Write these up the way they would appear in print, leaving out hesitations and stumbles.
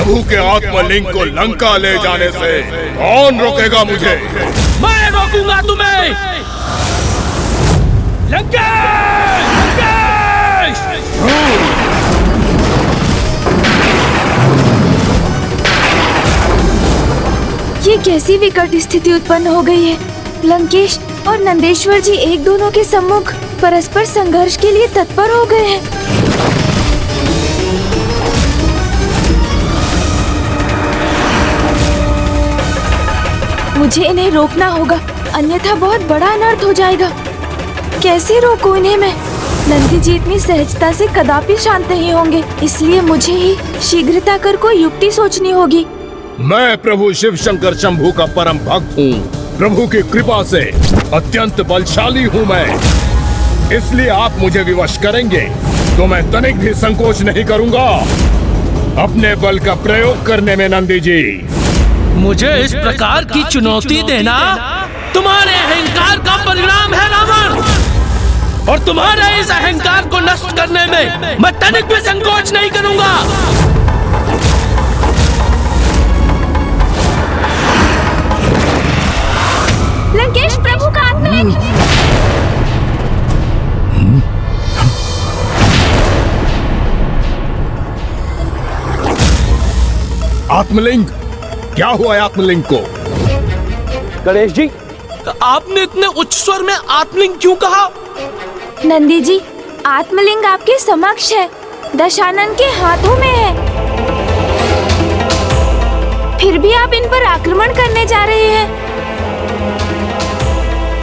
प्रभु के आत्मलिंग को लंका ले जाने से कौन रोकेगा मुझे? मैं रोकूंगा तुम्हें। लंकेश! लंकेश! ये कैसी विकट स्थिति उत्पन्न हो गई है। लंकेश और नंदेश्वर जी एक दोनों के सम्मुख परस्पर संघर्ष के लिए तत्पर हो गए हैं। मुझे इन्हें रोकना होगा, अन्यथा बहुत बड़ा अनर्थ हो जाएगा। कैसे रोकूं इन्हें मैं? नंदी जी इतनी सहजता से कदापि शांत नहीं होंगे, इसलिए मुझे ही शीघ्रता कर कोई युक्ति सोचनी होगी। मैं प्रभु शिव शंकर शंभू का परम भक्त हूँ। प्रभु की कृपा से अत्यंत बलशाली हूँ मैं, इसलिए आप मुझे विवश करेंगे तो मैं तनिक भी संकोच नहीं करूँगा अपने बल का प्रयोग करने में। नंदी जी, मुझे इस प्रकार की चुनौती देना तुम्हारे अहंकार का परिणाम है रावण, और तुम्हारे इस अहंकार को नष्ट करने में मैं तनिक भी संकोच नहीं करूंगा। लंकेश, प्रभु का आत्मलिंग! आत्मलिंग? क्या हुआ है आत्मलिंग को? गणेश जी, आपने इतने उच्च स्वर में आत्मलिंग क्यों कहा? नंदी जी, आत्मलिंग आपके समक्ष है, दशानन के हाथों में है। फिर भी आप इन पर आक्रमण करने जा रहे हैं।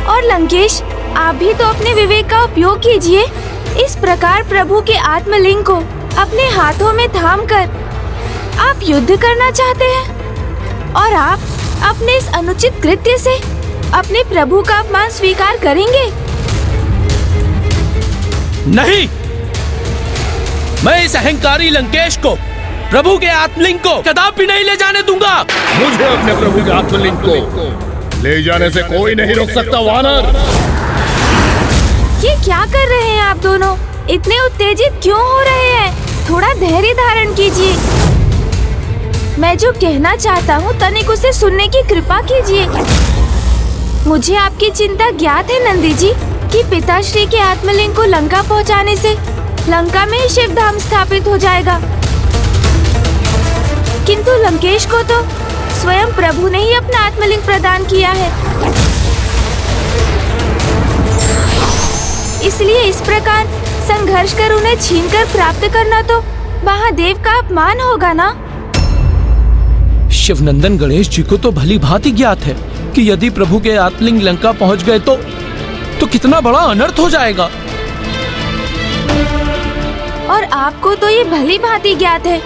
और लंकेश, आप भी तो अपने विवेक का उपयोग कीजिए। इस प्रकार प्रभु के आत्मलिंग को अपने हाथों में थामकर आप युद्ध करना चाहते हैं, और आप अपने इस अनुचित कृत्य से अपने प्रभु का अपमान स्वीकार करेंगे? नहीं, मैं इस अहंकारी लंकेश को, प्रभु के आत्मलिंग को कदापि नहीं ले जाने दूंगा। मुझे अपने प्रभु के आत्मलिंग को ले जाने से कोई नहीं रोक सकता। वानर, ये क्या कर रहे हैं आप दोनों? इतने उत्तेजित क्यों हो रहे हैं? थोड़ा धैर्य धारण कीजिए। मैं जो कहना चाहता हूँ तनिक उसे सुनने की कृपा कीजिए। मुझे आपकी चिंता ज्ञात है नंदी जी कि पिताश्री के आत्मलिंग को लंका पहुँचाने से लंका में ही शिव धाम स्थापित हो जाएगा, किंतु लंकेश को तो स्वयं प्रभु ने ही अपना आत्मलिंग प्रदान किया है। इसलिए इस प्रकार संघर्ष कर उन्हें छीनकर प्राप्त करना तो महादेव का अपमान होगा ना। शिवनंदन गणेश जी को तो भली भांति ज्ञात है कि यदि प्रभु के आत्मलिंग लंका पहुंच गए तो कितना बड़ा अनर्थ हो जाएगा। और आपको तो ये भली भांति ज्ञात है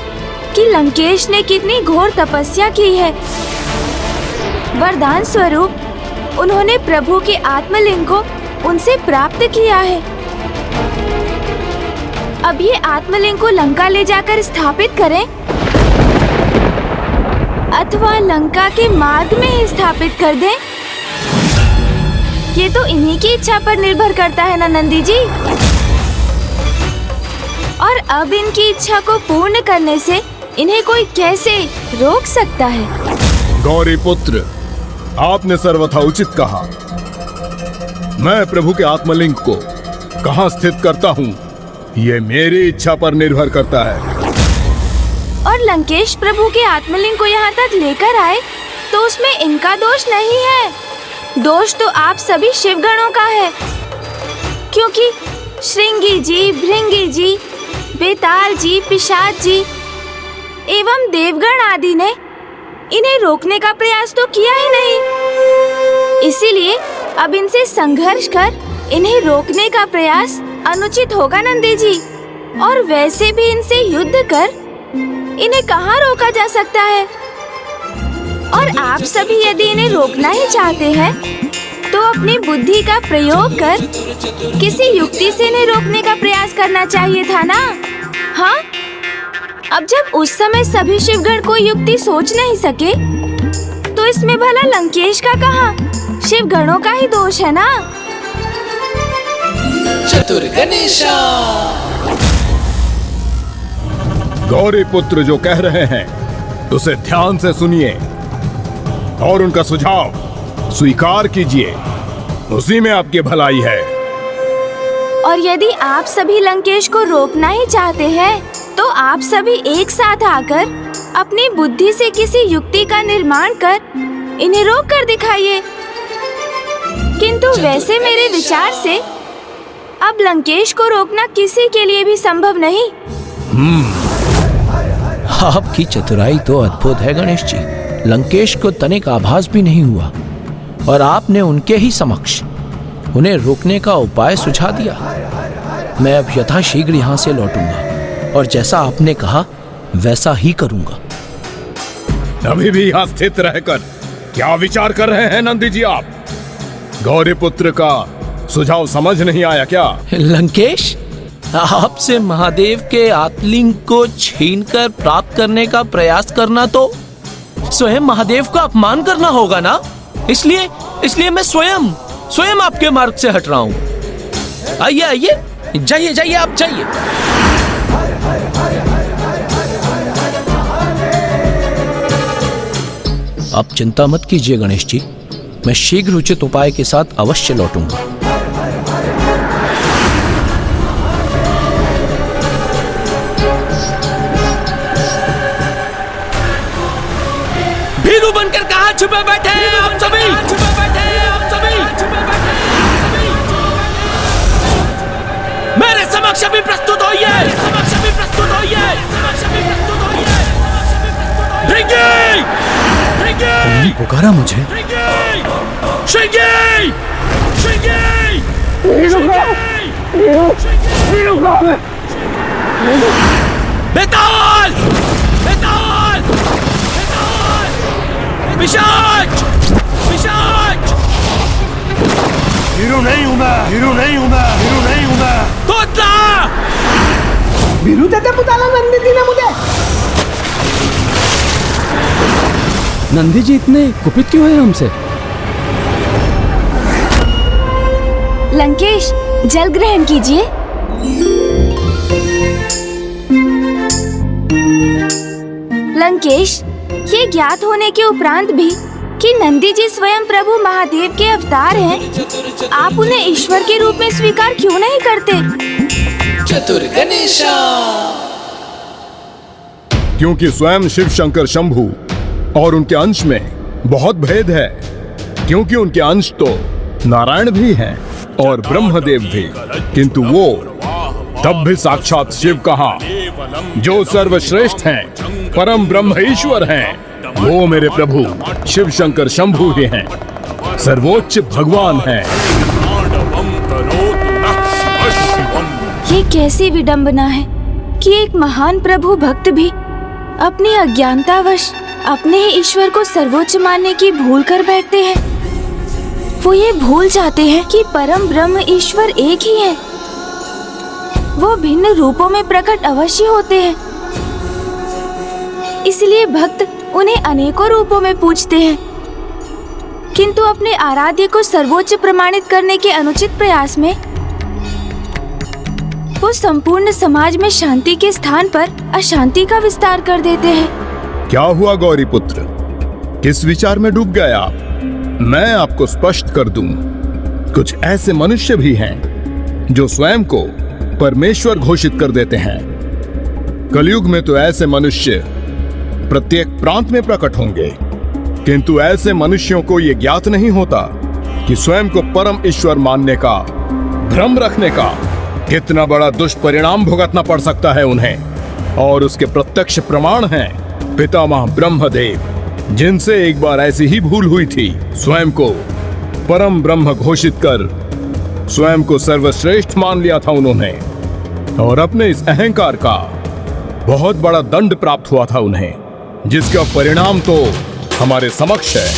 कि लंकेश ने कितनी घोर तपस्या की है। वरदान स्वरूप उन्होंने प्रभु के आत्मलिंग को उनसे प्राप्त किया है। अब ये आत्मलिंग को लंका ले जाकर स्थापित करें अथवा लंका के मार्ग में ही स्थापित कर दें, ये तो इन्हीं की इच्छा पर निर्भर करता है ना नंदी जी। और अब इनकी इच्छा को पूर्ण करने से इन्हें कोई कैसे रोक सकता है? गौरी पुत्र, आपने सर्वथा उचित कहा। मैं प्रभु के आत्मलिंग को कहाँ स्थित करता हूँ ये मेरी इच्छा पर निर्भर करता है। और लंकेश प्रभु के आत्मलिंग को यहाँ तक लेकर आए तो उसमें इनका दोष नहीं है। दोष तो आप सभी शिवगणों का है, क्योंकि श्रृंगी जी, भृंगी जी, बेताल जी, पिशाच जी एवं देवगण आदि ने इन्हें रोकने का प्रयास तो किया ही नहीं। इसीलिए अब इनसे संघर्ष कर इन्हें रोकने का प्रयास अनुचित होगा नंदी जी। और वैसे भी इनसे युद्ध कर इन्हें कहाँ रोका जा सकता है? और आप सभी यदि इन्हें रोकना ही चाहते हैं तो अपनी बुद्धि का प्रयोग कर किसी युक्ति से इन्हें रोकने का प्रयास करना चाहिए था ना। हाँ, अब जब उस समय सभी शिवगण कोई युक्ति सोच नहीं सके तो इसमें भला लंकेश का कहाँ, शिवगणों का ही दोष है ना। चतुर गणेशा। गौरी पुत्र जो कह रहे हैं उसे ध्यान से सुनिए और उनका सुझाव स्वीकार कीजिए। उसी में आपकी भलाई है। और यदि आप सभी लंकेश को रोकना ही चाहते हैं, तो आप सभी एक साथ आकर अपनी बुद्धि से किसी युक्ति का निर्माण कर इन्हें रोक कर दिखाइए। किंतु वैसे मेरे विचार से अब लंकेश को रोकना किसी के लिए भी संभव नहीं। आपकी चतुराई तो अद्भुत है गणेश जी। लंकेश को तनिक आभास भी नहीं हुआ और आपने उनके ही समक्ष उन्हें रोकने का उपाय सुझा दिया। मैं अब यथाशीघ्र यहाँ से लौटूंगा और जैसा आपने कहा वैसा ही करूंगा। अभी भी यहाँ स्थित रहकर क्या विचार कर रहे हैं नंदी जी आप? गौरीपुत्र का सुझाव समझ नहीं आया क्या? लंकेश, आपसे महादेव के आत्मलिंग को छीनकर प्राप्त करने का प्रयास करना तो स्वयं महादेव का अपमान करना होगा ना। इसलिए मैं स्वयं आपके मार्ग से हट रहा हूं। आइए आइए, जाइए आप जाइए। अब चिंता मत कीजिए गणेश जी, मैं शीघ्र उचित उपाय के साथ अवश्य लौटूंगा। भीरू बनकर कहां छुपे बैठे हैं आप सभी? मेरे समक्ष भी प्रस्तुत होइए। तुमने पुकारा मुझे? बेताल! पिशाच! हीरो नहीं हूं मैं। तोतला! वीरू देते पुताला नंदी जी ने मुझे। नंदी जी इतने कुपित क्यों है हमसे? लंकेश, जल ग्रहण कीजिए। लंकेश, ये ज्ञात होने के उपरांत भी कि नंदी जी स्वयं प्रभु महादेव के अवतार हैं, आप उन्हें ईश्वर के रूप में स्वीकार क्यों नहीं करते? चतुर गणेशा। क्योंकि स्वयं शिव शंकर शंभू और उनके अंश में बहुत भेद है। क्योंकि उनके अंश तो नारायण भी हैं और ब्रह्मदेव भी, किंतु वो तब भी साक्षात शिव कहा, जो सर्वश्रेष्ठ हैं, परम ब्रह्म ईश्वर हैं, वो मेरे प्रभु शिव शंकर शंभू ही हैं, सर्वोच्च भगवान हैं। ये कैसी विडंबना है कि एक महान प्रभु भक्त भी अपनी अज्ञानतावश अपने ही ईश्वर को सर्वोच्च मानने की भूल कर बैठते हैं। वो ये भूल जाते हैं कि परम ब्रह्म ईश्वर एक ही है। वो भिन्न रूपों में प्रकट अवश्य होते हैं, इसलिए भक्त उन्हें अनेकों रूपों में पूजते हैं, किंतु अपने आराध्य को सर्वोच्च प्रमाणित करने के अनुचित प्रयास में वो संपूर्ण समाज में शांति के स्थान पर अशांति का विस्तार कर देते हैं। क्या हुआ गौरीपुत्र, किस विचार में डूब गए आप? मैं आपको स्पष्ट कर दूं, कुछ ऐसे मनुष्य भी हैं जो स्वयं को परमेश्वर घोषित कर देते हैं। कलयुग में तो ऐसे मनुष्य प्रत्येक प्रांत में प्रकट होंगे, किंतु ऐसे मनुष्यों को यह ज्ञात नहीं होता कि स्वयं को परम ईश्वर मानने का भ्रम रखने का कितना बड़ा दुष्परिणाम भुगतना पड़ सकता है उन्हें। और उसके प्रत्यक्ष प्रमाण हैं पितामह ब्रह्मदेव, जिनसे एक बार ऐसी ही भूल हुई थी। स्वयं को परम ब्रह्म घोषित कर स्वयं को सर्वश्रेष्ठ मान लिया था उन्होंने, और अपने इस अहंकार का बहुत बड़ा दंड प्राप्त हुआ था उन्हें, जिसका परिणाम तो हमारे समक्ष है।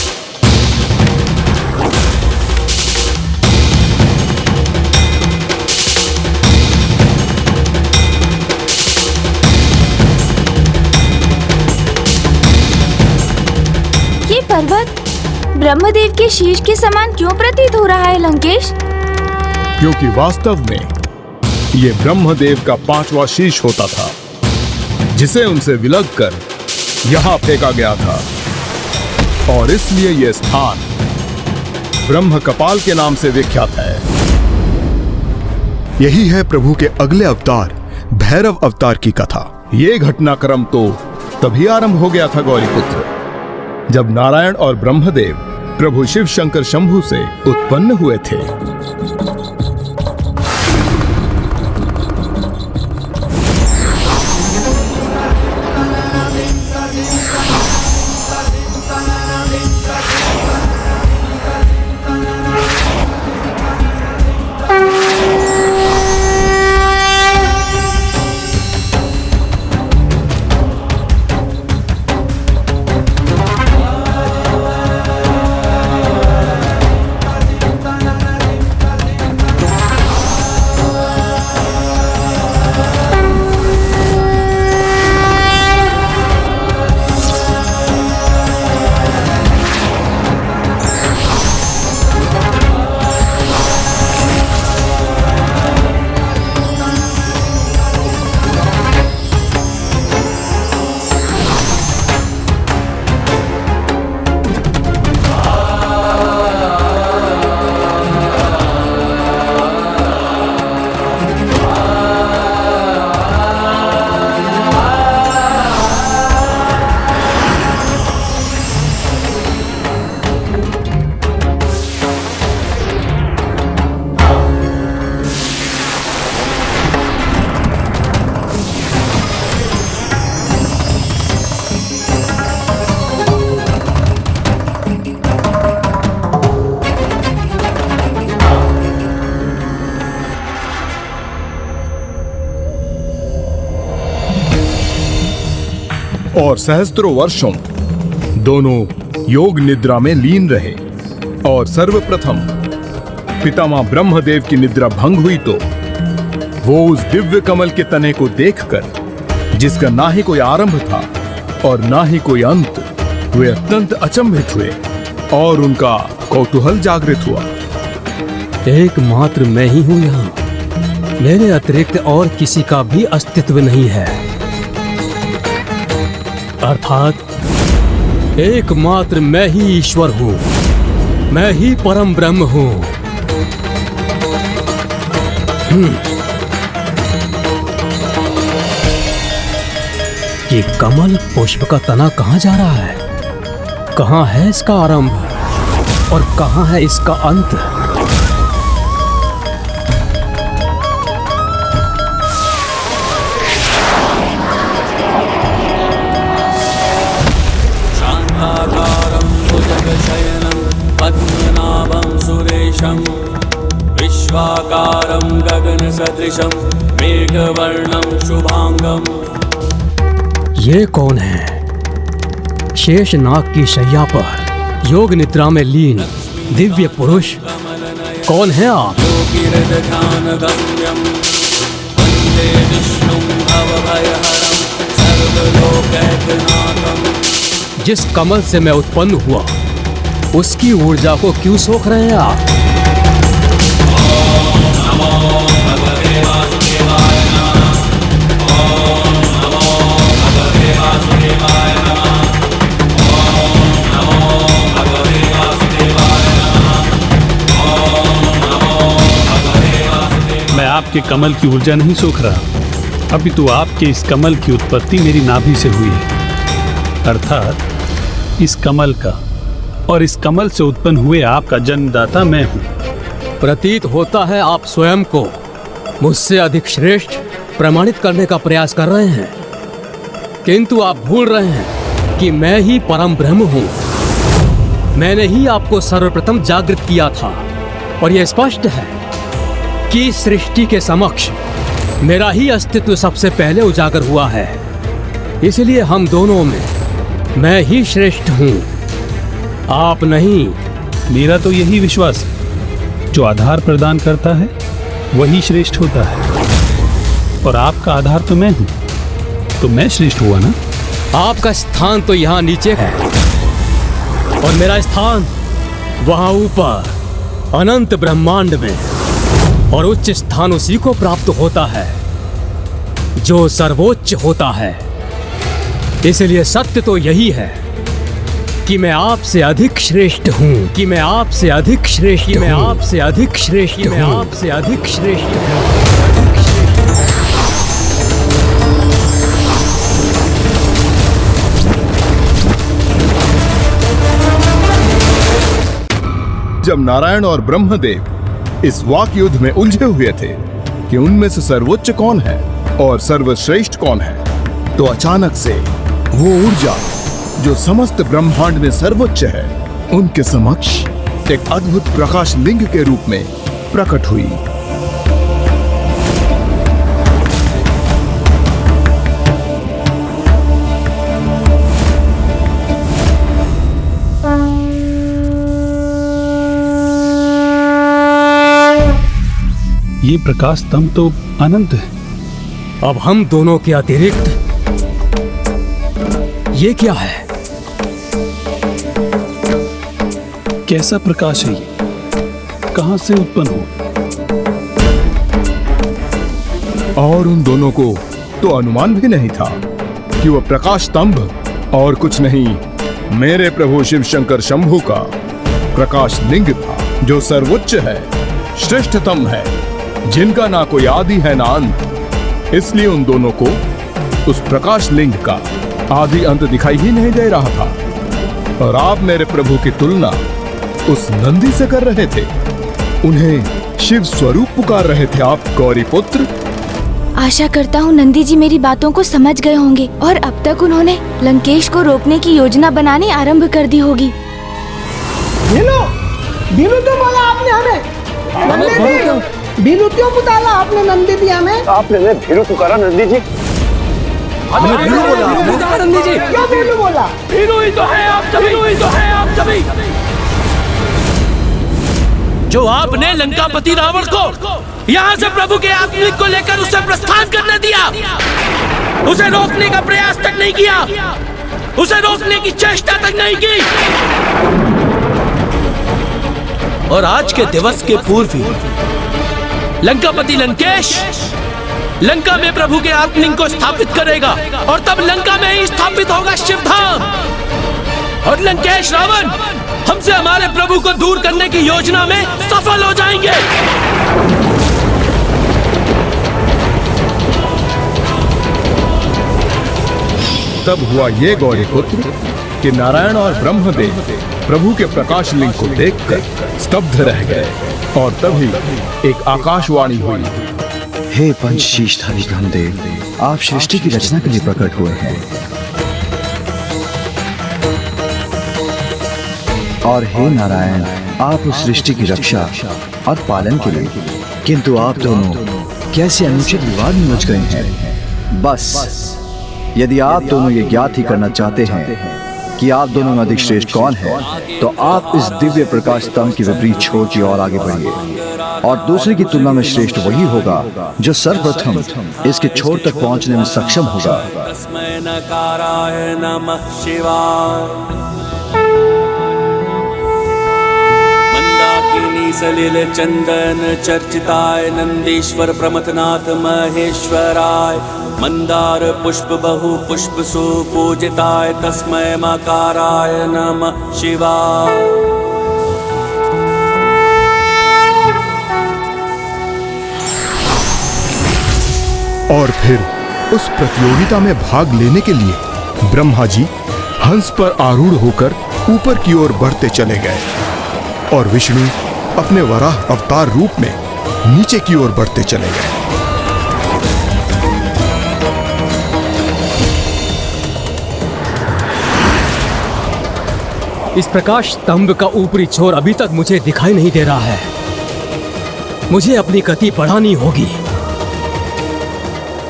ये पर्वत ब्रह्मदेव के शीश के समान क्यों प्रतीत हो रहा है लंकेश? क्योंकि वास्तव में ये ब्रह्मदेव का 5वां शीश होता था, जिसे उनसे विलग कर यहाँ फेंका गया था और इसलिए यह स्थान ब्रह्म कपाल के नाम से विख्यात है। यही है प्रभु के अगले अवतार भैरव अवतार की कथा। ये घटनाक्रम तो तभी आरंभ हो गया था गौरीपुत्र, जब नारायण और ब्रह्मदेव प्रभु शिव शंकर शंभु से उत्पन्न हुए थे। और सहस्त्रों वर्षों दोनों योग निद्रा में लीन रहे और सर्वप्रथम पितामह ब्रह्मदेव की निद्रा भंग हुई तो वो उस दिव्य कमल के तने को देखकर, जिसका ना ही कोई आरंभ था और ना ही कोई अंत, वे अत्यंत अचंभित हुए और उनका कौतूहल जागृत हुआ। एकमात्र मैं ही हूं यहाँ, मेरे अतिरिक्त और किसी का भी अस्तित्व नहीं है। अर्थात एकमात्र मैं ही ईश्वर हूं, मैं ही परम ब्रह्म हूं। ये कमल पुष्प का तना कहां जा रहा है? कहां है इसका आरंभ और कहां है इसका अंत? पद्मनाभं सुरेशं विश्वाकारं गगनसदृशं मेघवर्णं शुभांगं। ये कौन है? शेषनाग की शैया पर योग निद्रा में लीन दिव्य पुरुष कौन है आप? योगिरध्यानगम्यं वन्दे विष्णुं भवभयहरं सर्वलोकैकनाथं। जिस कमल से मैं उत्पन्न हुआ उसकी ऊर्जा को क्यों सोख रहे हैं आप? मैं आपके कमल की ऊर्जा नहीं सोख रहा, अभी तो आपके इस कमल की उत्पत्ति मेरी नाभि से हुई है। अर्थात इस कमल का और इस कमल से उत्पन्न हुए आपका जन्मदाता मैं हूं। प्रतीत होता है आप स्वयं को मुझसे अधिक श्रेष्ठ प्रमाणित करने का प्रयास कर रहे हैं, किंतु आप भूल रहे हैं कि मैं ही परम ब्रह्म हूं। मैंने ही आपको सर्वप्रथम जागृत किया था और यह स्पष्ट है कि सृष्टि के समक्ष मेरा ही अस्तित्व सबसे पहले उजागर हुआ है। इसलिए हम दोनों में मैं ही श्रेष्ठ हूं, आप नहीं। मेरा तो यही विश्वास है, जो आधार प्रदान करता है वही श्रेष्ठ होता है, और आपका आधार तो मैं हूं, तो मैं श्रेष्ठ हुआ ना? आपका स्थान तो यहाँ नीचे है और मेरा स्थान वहां ऊपर अनंत ब्रह्मांड में, और उच्च स्थान उसी को प्राप्त होता है जो सर्वोच्च होता है। इसलिए सत्य तो यही है कि मैं आपसे अधिक श्रेष्ठ हूं, कि मैं आपसे अधिक श्रेष्ठ, कि मैं आपसे अधिक श्रेष्ठ, कि मैं आपसे अधिक श्रेष्ठ हूं। जब नारायण और ब्रह्मदेव इस वाक युद्ध में उलझे हुए थे कि उनमें से सर्वोच्च कौन है और सर्वश्रेष्ठ कौन है, तो अचानक से वो ऊर्जा जो समस्त ब्रह्मांड में सर्वोच्च है, उनके समक्ष एक अद्भुत प्रकाश लिंग के रूप में प्रकट हुई। ये प्रकाश स्तंभ तो अनंत है। अब हम दोनों के अतिरिक्त ये क्या है? कैसा प्रकाश है ये? कहां से उत्पन्न हुआ? और उन दोनों को तो अनुमान भी नहीं था कि वह प्रकाश स्तंभ और कुछ नहीं, मेरे प्रभु शिव शंकर शंभू का प्रकाश लिंग था, जो सर्वोच्च है, श्रेष्ठतम है, जिनका ना कोई आदि है ना अंत। इसलिए उन दोनों को उस प्रकाश लिंग का आदि अंत दिखाई ही नहीं दे रहा था। और आप मेरे प्रभु की तुलना उस नंदी से कर रहे थे, उन्हें शिव स्वरूप पुकार रहे थे आप गौरी पुत्र। आशा करता हूँ नंदी जी मेरी बातों को समझ गए होंगे और अब तक उन्होंने लंकेश को रोकने की योजना बनानी आरंभ कर दी होगी। बीनू तो बोला आपने हमें, बीनू क्यों पुकारा आपने नंदी जी हमें? आपने भीरू पुकारा नंदी जी? नंदी जी क्यों बीनू बोला? बीनू ही तो है आप सभी, बीनू ही तो है आप सभी। जो आपने लंकापति रावण को यहाँ से प्रभु के आत्मलिंग को लेकर उसे प्रस्थान करने दिया, उसे रोकने का प्रयास तक नहीं किया, उसे रोकने की चेष्टा तक नहीं की। और आज के दिवस के पूर्व ही लंकापति लंकेश लंका में प्रभु के आत्मलिंग को स्थापित करेगा और तब लंका में ही स्थापित होगा शिवधाम। और लंकेश रावण हमसे हमारे प्रभु को दूर करने की योजना में सफल हो जाएंगे। तब हुआ ये गौरी पुत्र कि नारायण और ब्रह्मदेव प्रभु के प्रकाश लिंग को देखकर स्तब्ध रह गए। और तभी एक आकाशवाणी हुई, हे पंचशीषधारी ब्रह्मदेव, आप सृष्टि की रचना के लिए प्रकट हुए हैं। और हे नारायण, आप उस सृष्टि की रक्षा और पालन के लिए, किंतु आप दोनों कैसे अनुचित विवाद में उलझ गए हैं। बस यदि आप दोनों ये ज्ञात ही करना चाहते हैं कि आप दोनों में अधिक श्रेष्ठ कौन है, तो आप इस दिव्य प्रकाश स्तंभ की विपरीत छोर की ओर आगे बढ़िए। और दूसरे की तुलना में श्रेष्ठ वही होगा जो सर्वप्रथम इसके छोर तक पहुंचने में सक्षम होगा। तस्मै नकाराय नमः शिवाय। मंदाकिनी सलिल चंदन चर्चिताय नंदीश्वर प्रमथनाथ महेश्वराय। मंदार पुष्प बहु पुष्प सुपूजिताय तस्मै मकाराय नमः शिवाय। और फिर उस प्रतियोगिता में भाग लेने के लिए ब्रह्मा जी हंस पर आरूढ़ होकर ऊपर की ओर बढ़ते चले गए और विष्णु अपने वराह अवतार रूप में नीचे की ओर बढ़ते चले गए। इस प्रकाश स्तंभ का ऊपरी छोर अभी तक मुझे दिखाई नहीं दे रहा है। मुझे अपनी गति बढ़ानी होगी,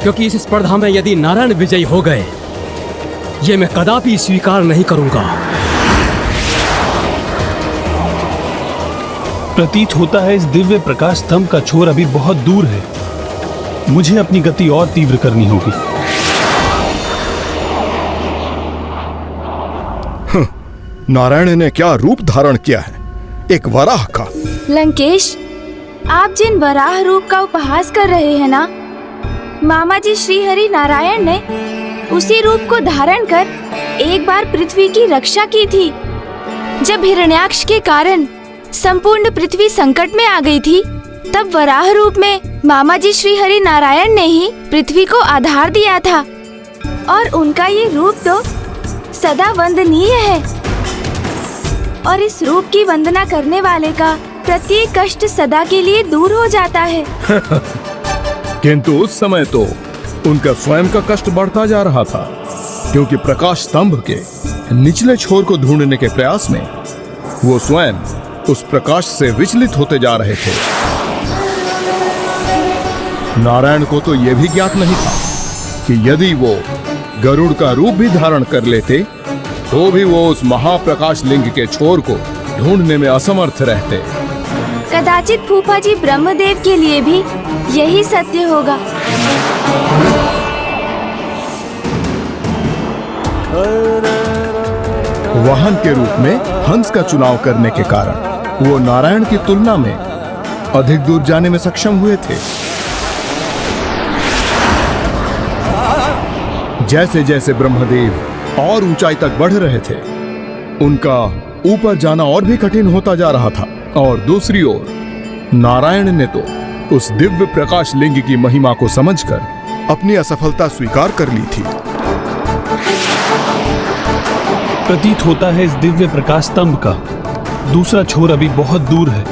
क्योंकि इस स्पर्धा में यदि नारायण विजयी हो गए, ये मैं कदापि स्वीकार नहीं करूंगा। प्रतीत होता है इस दिव्य प्रकाश स्तंभ का छोर अभी बहुत दूर है। मुझे अपनी गति और तीव्र करनी होगी। नारायण ने क्या रूप धारण किया है, एक वराह का। लंकेश, आप जिन वराह रूप का उपहास कर रहे हैं ना, मामा जी श्री हरि नारायण ने उसी रूप को धारण कर एक बार पृथ्वी की रक्षा की थी। जब हिरण्याक्ष के कारण संपूर्ण पृथ्वी संकट में आ गई थी, तब वराह रूप में मामा जी श्री हरि नारायण ने ही पृथ्वी को आधार दिया था और उनका ये रूप तो सदा वंदनीय है और इस रूप की वंदना करने वाले का प्रत्येक कष्ट सदा के लिए दूर हो जाता है। किंतु उस समय तो उनका स्वयं का कष्ट बढ़ता जा रहा था, क्योंकि प्रकाश स्तंभ के निचले छोर को ढूंढने के प्रयास में वो स्वयं उस प्रकाश से विचलित होते जा रहे थे। नारायण को तो यह भी ज्ञात नहीं था कि यदि वो गरुड़ का रूप भी धारण कर लेते तो भी वो उस महाप्रकाश लिंग के छोर को ढूंढने में असमर्थ रहते। कदाचित फूफा जी ब्रह्मदेव के लिए भी यही सत्य होगा। वाहन के रूप में हंस का चुनाव करने के कारण वो नारायण की तुलना में अधिक दूर जाने में सक्षम हुए थे। जैसे जैसे ब्रह्मदेव और ऊंचाई तक बढ़ रहे थे, उनका ऊपर जाना और भी कठिन होता जा रहा था। और दूसरी ओर नारायण ने तो उस दिव्य प्रकाश लिंग की महिमा को समझकर अपनी असफलता स्वीकार कर ली थी। प्रतीत होता है इस दिव्य प्रकाश स्तंभ का दूसरा छोर अभी बहुत दूर है।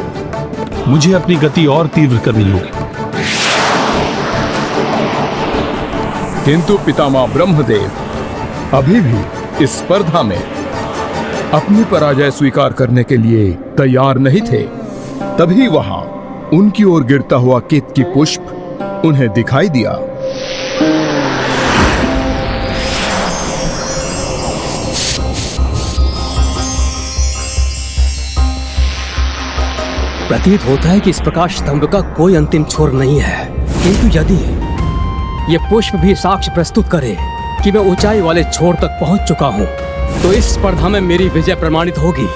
मुझे अपनी गति और तीव्र करनी होगी। किंतु पितामह ब्रह्मदेव अभी भी इस स्पर्धा में अपनी पराजय स्वीकार करने के लिए तैयार नहीं थे। तभी वहां उनकी ओर गिरता हुआ केतकी पुष्प उन्हें दिखाई दिया। प्रतीत होता है कि इस प्रकाश स्तंभ का कोई अंतिम छोर नहीं है, किंतु यदि ये पुष्प भी साक्ष्य प्रस्तुत करे कि मैं ऊंचाई वाले छोर तक पहुंच चुका हूं, तो इस स्पर्धा में मेरी विजय प्रमाणित होगी।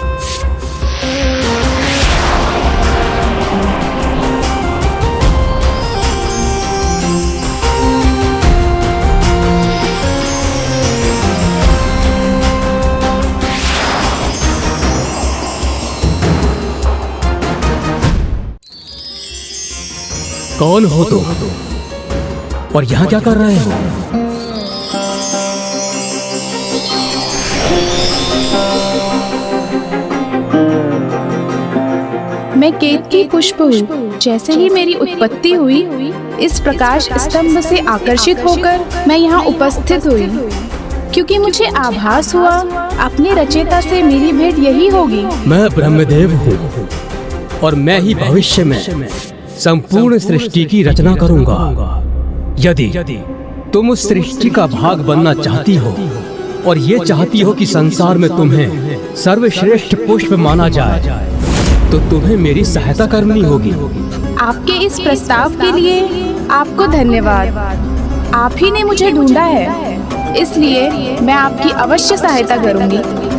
कौन हो तुम और यहां क्या कर रहे हो? मैं केतकी पुष्प हूँ। जैसे ही मेरी उत्पत्ति हुई, इस प्रकाश स्तंभ से आकर्षित होकर मैं यहाँ उपस्थित हुई, क्योंकि मुझे आभास हुआ अपने रचयिता से मेरी भेंट यही होगी। मैं ब्रह्मदेव हूँ और मैं ही भविष्य में संपूर्ण सृष्टि की रचना करूंगा। यदि तुम उस सृष्टि का भाग बनना चाहती हो और ये चाहती हो कि संसार में तुम्हें सर्वश्रेष्ठ पुष्प माना जाए, तो तुम्हें मेरी सहायता करनी होगी। आपके इस प्रस्ताव के लिए आपको धन्यवाद। आप ही ने मुझे ढूंढा है, इसलिए मैं आपकी अवश्य सहायता करूंगी।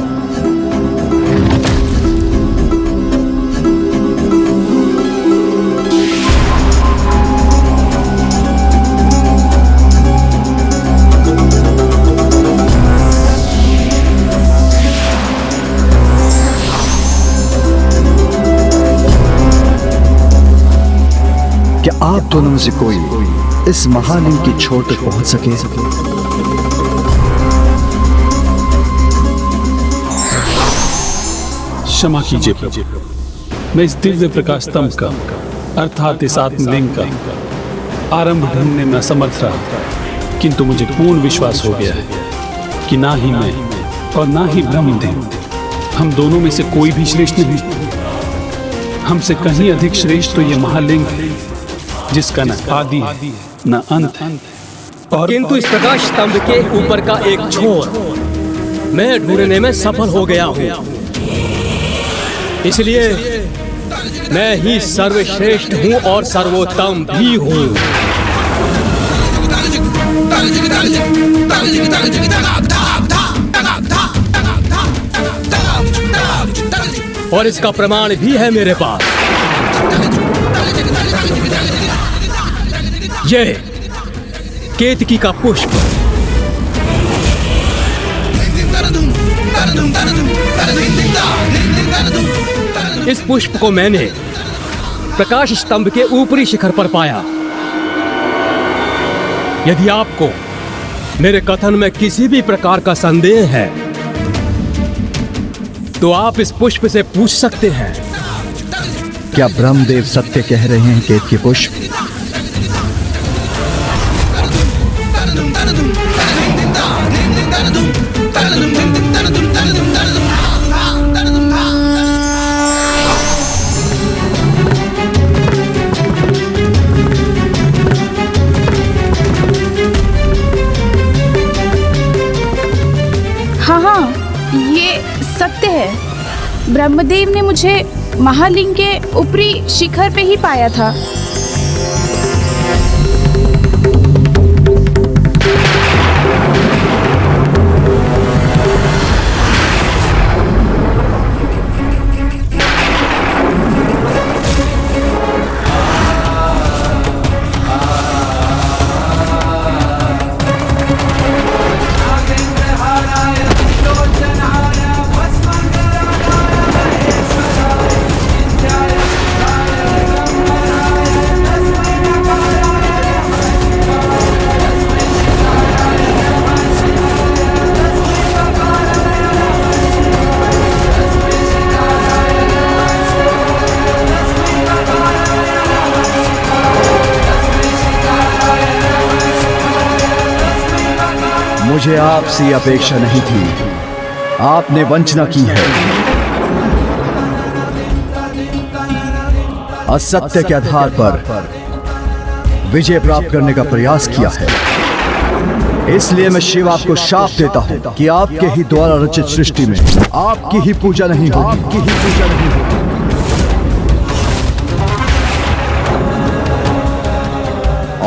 क्या आप दोनों में से कोई इस महालिंग की छोर तक पहुंच सके? क्षमा कीजिए प्रभु, मैं इस दिव्य प्रकाश स्तंभ का अर्थात इस आत्मलिंग का आरंभ ढूंढने में असमर्थ रहा, किंतु मुझे पूर्ण विश्वास हो गया है कि ना ही मैं और ना ही ब्रह्मदेव, हम दोनों में से कोई भी श्रेष्ठ नहीं। हमसे कहीं अधिक श्रेष्ठ तो ये महालिंग है, जिसका न आदि है न अंत है। और किंतु इस प्रकाश स्तंभ के ऊपर का एक छोर मैं ढूंढने में सफल हो गया हूँ, इसलिए मैं ही सर्वश्रेष्ठ हूँ और सर्वोत्तम भी हूँ। और इसका प्रमाण भी है मेरे पास। ये केतकी का पुष्प इस पुष्प को मैंने प्रकाश स्तंभ के ऊपरी शिखर पर पाया। यदि आपको मेरे कथन में किसी भी प्रकार का संदेह है तो आप इस पुष्प से पूछ सकते हैं। क्या ब्रह्मदेव सत्य कह रहे हैं केतकी पुष्प? हाँ, ये सत्य है। ब्रह्मदेव ने मुझे महालिंग के ऊपरी शिखर पे ही पाया था। मुझे आपसे अपेक्षा नहीं थी, आपने वंचना की है। असत्य के आधार पर विजय प्राप्त करने का प्रयास किया है। इसलिए मैं शिव आपको शाप देता हूं कि आपके ही द्वारा रचित सृष्टि में आपकी ही पूजा नहीं होगी।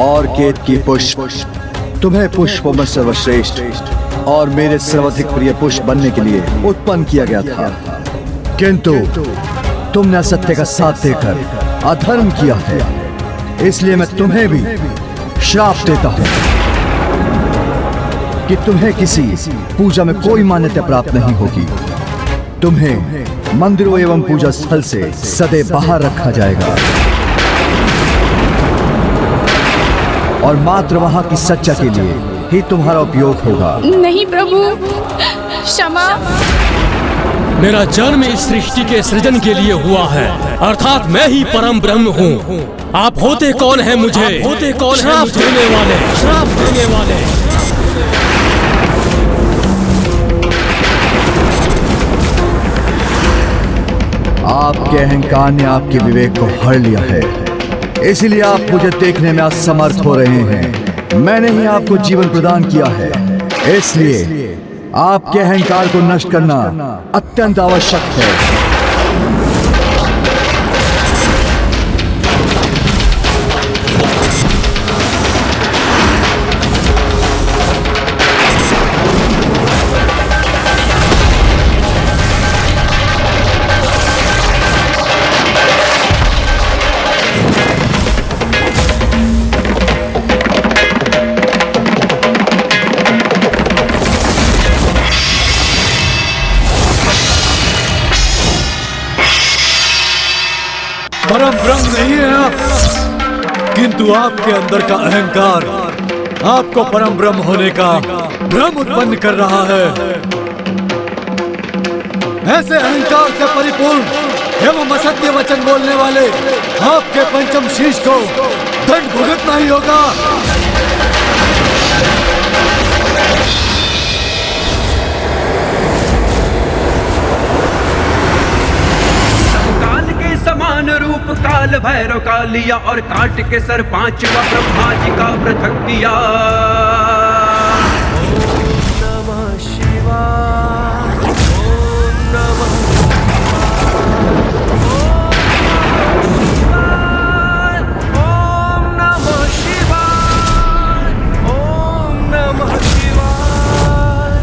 और केतकी पुष्प, तुम्हें पुष्पों में सर्वश्रेष्ठ और मेरे सर्वाधिक प्रिय पुष्प बनने के लिए उत्पन्न किया गया था, किंतु तुमने असत्य का साथ देकर अधर्म किया है। इसलिए मैं तुम्हें भी श्राप देता हूं कि तुम्हें किसी पूजा में कोई मान्यता प्राप्त नहीं होगी। तुम्हें मंदिरों एवं पूजा स्थल से सदैव बाहर रखा जाएगा और मात्र वहां की सच्चा के लिए ही तुम्हारा उपयोग होगा। नहीं प्रभु, क्षमा। मेरा जन्म इस सृष्टि के सृजन के लिए हुआ है, अर्थात मैं ही परम ब्रह्म हूँ। आप होते कौन है मुझे? होते कौन है श्राप देने वाले? श्राप देने वाले। आपके अहंकार ने आपके विवेक को हर लिया है, इसलिए आप मुझे देखने में असमर्थ हो रहे हैं। मैंने ही आपको जीवन प्रदान किया है, इसलिए आपके अहंकार को नष्ट करना अत्यंत आवश्यक है। परम ब्रह्म नहीं है आप, किंतु आपके अंदर का अहंकार आपको परम ब्रह्म होने का भ्रम उत्पन्न कर रहा है। ऐसे अहंकार से परिपूर्ण एवं असत्य वचन बोलने वाले आपके पंचम शीश को दंड भुगतना ही होगा। समान रूप काल भैरव का लिया और काट के सर पांचवा ब्रह्मा जी का पृथक किया। ओम नमः शिवाय, ओम नमः ओम नमः शिवाय, ओम नमः शिवाय,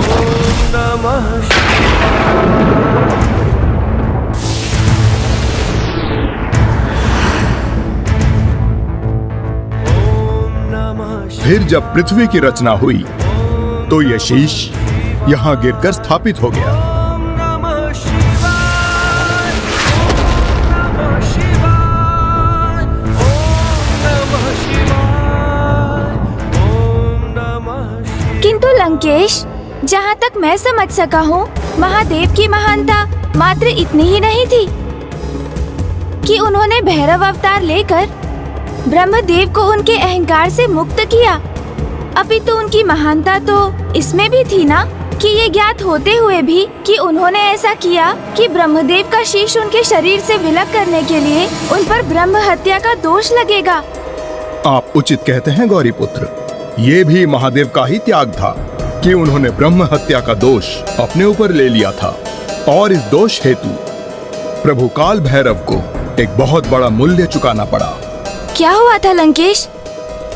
ओम नमः शिवाय। फिर जब पृथ्वी की रचना हुई तो यह शीश यहाँ गिरकर स्थापित हो गया। लंकेश, जहाँ तक मैं समझ सका हूँ, महादेव की महानता मात्र इतनी ही नहीं थी कि उन्होंने भैरव अवतार लेकर ब्रह्मदेव को उनके अहंकार से मुक्त किया, अपितु उनकी महानता तो इसमें भी थी ना कि ये ज्ञात होते हुए भी कि उन्होंने ऐसा किया कि ब्रह्मदेव का शीश उनके शरीर से विलग करने के लिए उन पर ब्रह्म हत्या का दोष लगेगा। आप उचित कहते हैं गौरीपुत्र। ये भी महादेव का ही त्याग था कि उन्होंने ब्रह्म हत्या का दोष अपने ऊपर ले लिया था, और इस दोष हेतु प्रभु काल भैरव को एक बहुत बड़ा मूल्य चुकाना पड़ा। क्या हुआ था लंकेश,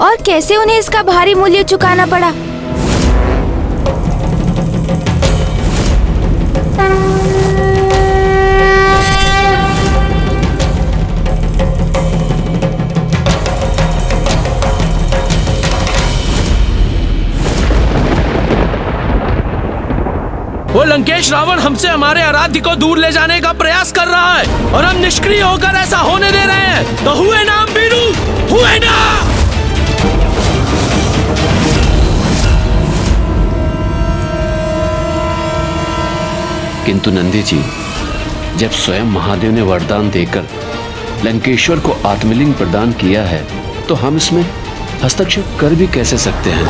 और कैसे उन्हें इसका भारी मूल्य चुकाना पड़ा? वो लंकेश रावण हमसे हमारे आराध्य को दूर ले जाने का प्रयास कर रहा है और हम निष्क्रिय होकर ऐसा होने दे रहे हैं। तो हुए ना हम बीरू, हुए ना। किंतु नंदी जी, जब स्वयं महादेव ने वरदान देकर लंकेश्वर को आत्मलिंग प्रदान किया है, तो हम इसमें हस्तक्षेप कर भी कैसे सकते हैं?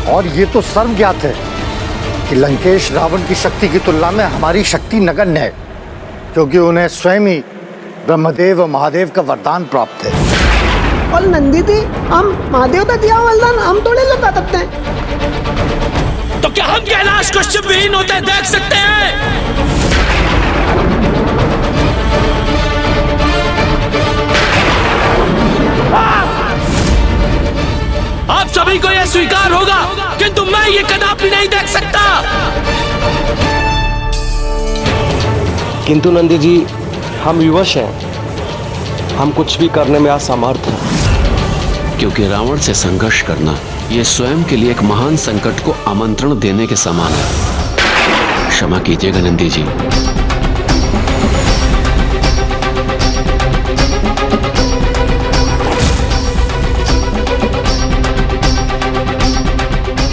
और ये तो सर्वज्ञात है कि लंकेश रावण की शक्ति की तुलना में हमारी शक्ति नगण्य है, क्योंकि उन्हें स्वयं ही ब्रह्मदेव और महादेव का वरदान प्राप्त है। और नंदी जी, हम महादेव का दिया वरदान हम थोड़े लौटा सकते हैं। तो क्या हम कैलाश को शिवहीन होते देख सकते हैं? आप सभी को यह स्वीकार होगा, किंतु मैं ये कदापि नहीं देख सकता। किंतु नंदी जी, हम विवश हैं, हम कुछ भी करने में असमर्थ हैं। क्योंकि रावण से संघर्ष करना ये स्वयं के लिए एक महान संकट को आमंत्रण देने के समान है। क्षमा कीजिएगा नंदी जी।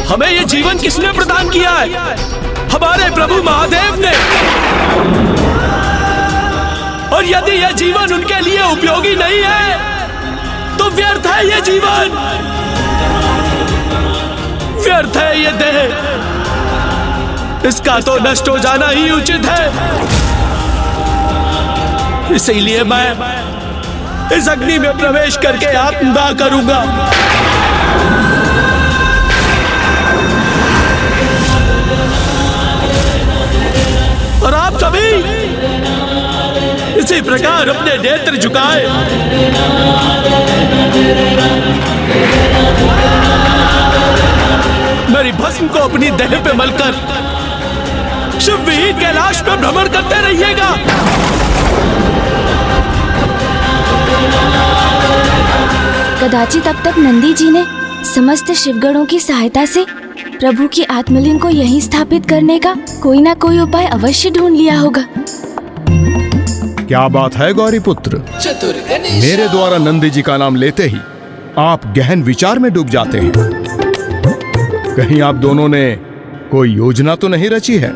हमें ये जीवन किसने प्रदान किया है? हमारे प्रभु महादेव ने। और यदि यह जीवन उनके लिए उपयोगी नहीं है, तो व्यर्थ है ये जीवन, व्यर्थ है ये देह। इसका तो नष्ट हो जाना ही उचित है। इसीलिए मैं इस अग्नि में प्रवेश करके आत्मदाह करूंगा। और आप सभी इसी प्रकार अपने नेत्र झुकाए मेरी भस्म को अपनी देह पे मलकर शिवहीन कैलाश पे भ्रमण करते रहिएगा। कदाचित अब तक नंदी जी ने समस्त शिवगणों की सहायता से प्रभु की आत्मलिंग को यहीं स्थापित करने का कोई ना कोई उपाय अवश्य ढूंढ लिया होगा। क्या बात है गौरीपुत्र, मेरे द्वारा नंदी जी का नाम लेते ही आप गहन विचार में डूब जाते हैं। कहीं आप दोनों ने कोई योजना तो नहीं रची है?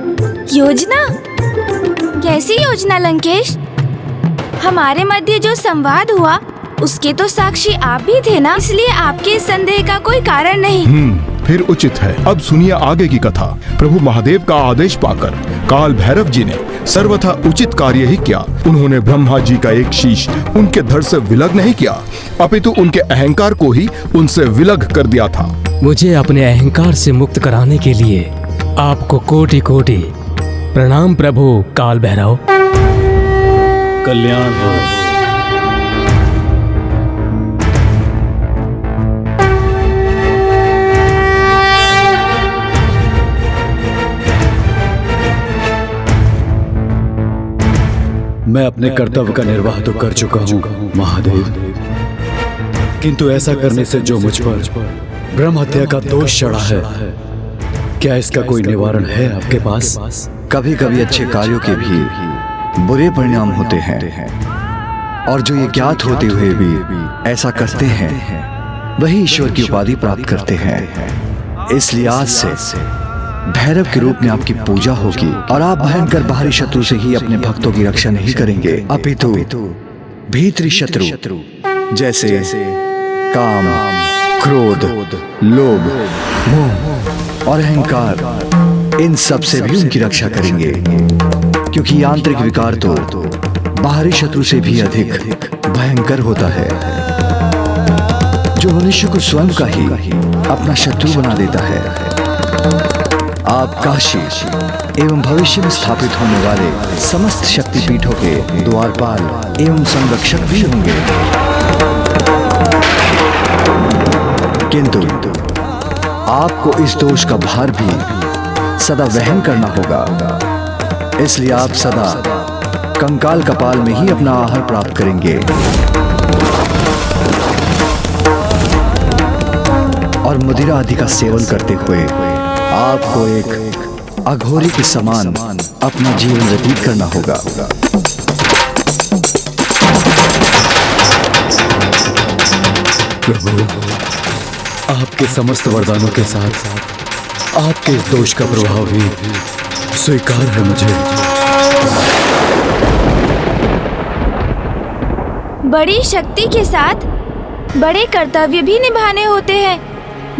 योजना? कैसी योजना लंकेश? हमारे मध्य जो संवाद हुआ उसके तो साक्षी आप भी थे ना, इसलिए आपके संदेह का कोई कारण नहीं। फिर उचित है। अब सुनिए आगे की कथा। प्रभु महादेव का आदेश पाकर काल भैरव जी ने सर्वथा उचित कार्य ही किया। उन्होंने ब्रह्मा जी का एक शीश उनके धड़ से विलग नहीं किया, अपितु उनके अहंकार को ही उनसे विलग कर दिया था। मुझे अपने अहंकार से मुक्त कराने के लिए आपको कोटि कोटि प्रणाम प्रभु काल भैरव। कल्याण हो। मैं अपने कर्तव्य का निर्वाह तो कर चुका हूँ महादेव, किंतु ऐसा करने से जो मुझ पर ब्रह्म हत्या का दोष चढ़ा है, क्या इसका कोई निवारण है आपके पास? कभी कभी अच्छे कार्यों के भी बुरे परिणाम होते हैं, और जो ये ज्ञात होते हुए भी ऐसा करते हैं वही ईश्वर की उपाधि प्राप्त करते हैं। इसलिए आज से भैरव के रूप में आपकी पूजा होगी और आप भयंकर बाहरी शत्रु से ही अपने भक्तों की रक्षा नहीं करेंगे, अपितु भीतरी शत्रु जैसे काम, क्रोध, लोभ, मोह और अहंकार, इन सब से भी उनकी रक्षा करेंगे, क्योंकि आंतरिक विकार तो बाहरी शत्रु से भी अधिक भयंकर होता है, जो मनुष्य को स्वयं का ही अपना शत्रु बना देता है। आप काशी एवं भविष्य में स्थापित होने वाले समस्त शक्तिपीठों के द्वारपाल एवं संरक्षक भी होंगे, किंतु आपको इस दोष का भार भी सदा वहन करना होगा। इसलिए आप सदा कंकाल कपाल में ही अपना आहार प्राप्त करेंगे और मदिरा आदि का सेवन करते हुए आपको एक अघोरी के समान अपना जीवन व्यतीत करना होगा। प्रभु, आपके समस्त वरदानों के साथ आपके इस दोष का प्रभाव भी स्वीकार है मुझे। बड़ी शक्ति के साथ बड़े कर्तव्य भी निभाने होते हैं,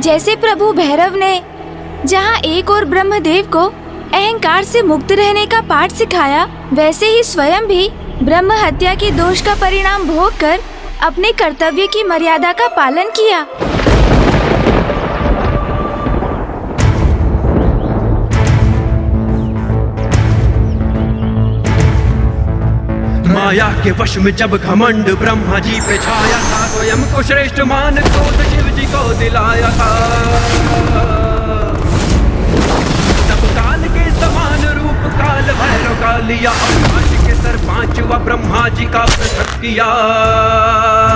जैसे प्रभु भैरव ने जहाँ एक और ब्रह्मदेव को अहंकार से मुक्त रहने का पाठ सिखाया, वैसे ही स्वयं भी ब्रह्म हत्या के दोष का परिणाम भोग कर अपने कर्तव्य की मर्यादा का पालन किया। माया के वश में जब घमंड ब्रह्मा जी पे छाया था, स्वयं को श्रेष्ठ मान क्रोध शिव जी को दिलाया था। तब काल के समान रूप काल भैरव का लिया और काश के सर पांचवा ब्रह्मा जी का पृथक किया।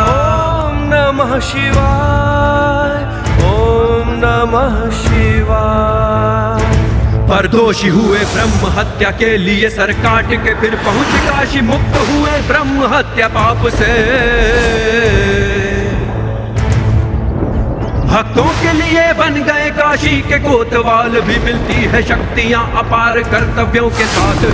ओम नमः शिवाय, ओम नमः शिवाय। पर दोषी हुए ब्रह्म हत्या के लिए सर काट के फिर पहुंच काशी, मुक्त हुए ब्रह्म हत्या पाप से। भक्तों के लिए बन गए काशी के कोतवाल भी, मिलती है शक्तियां अपार कर्तव्यों के साथ ही।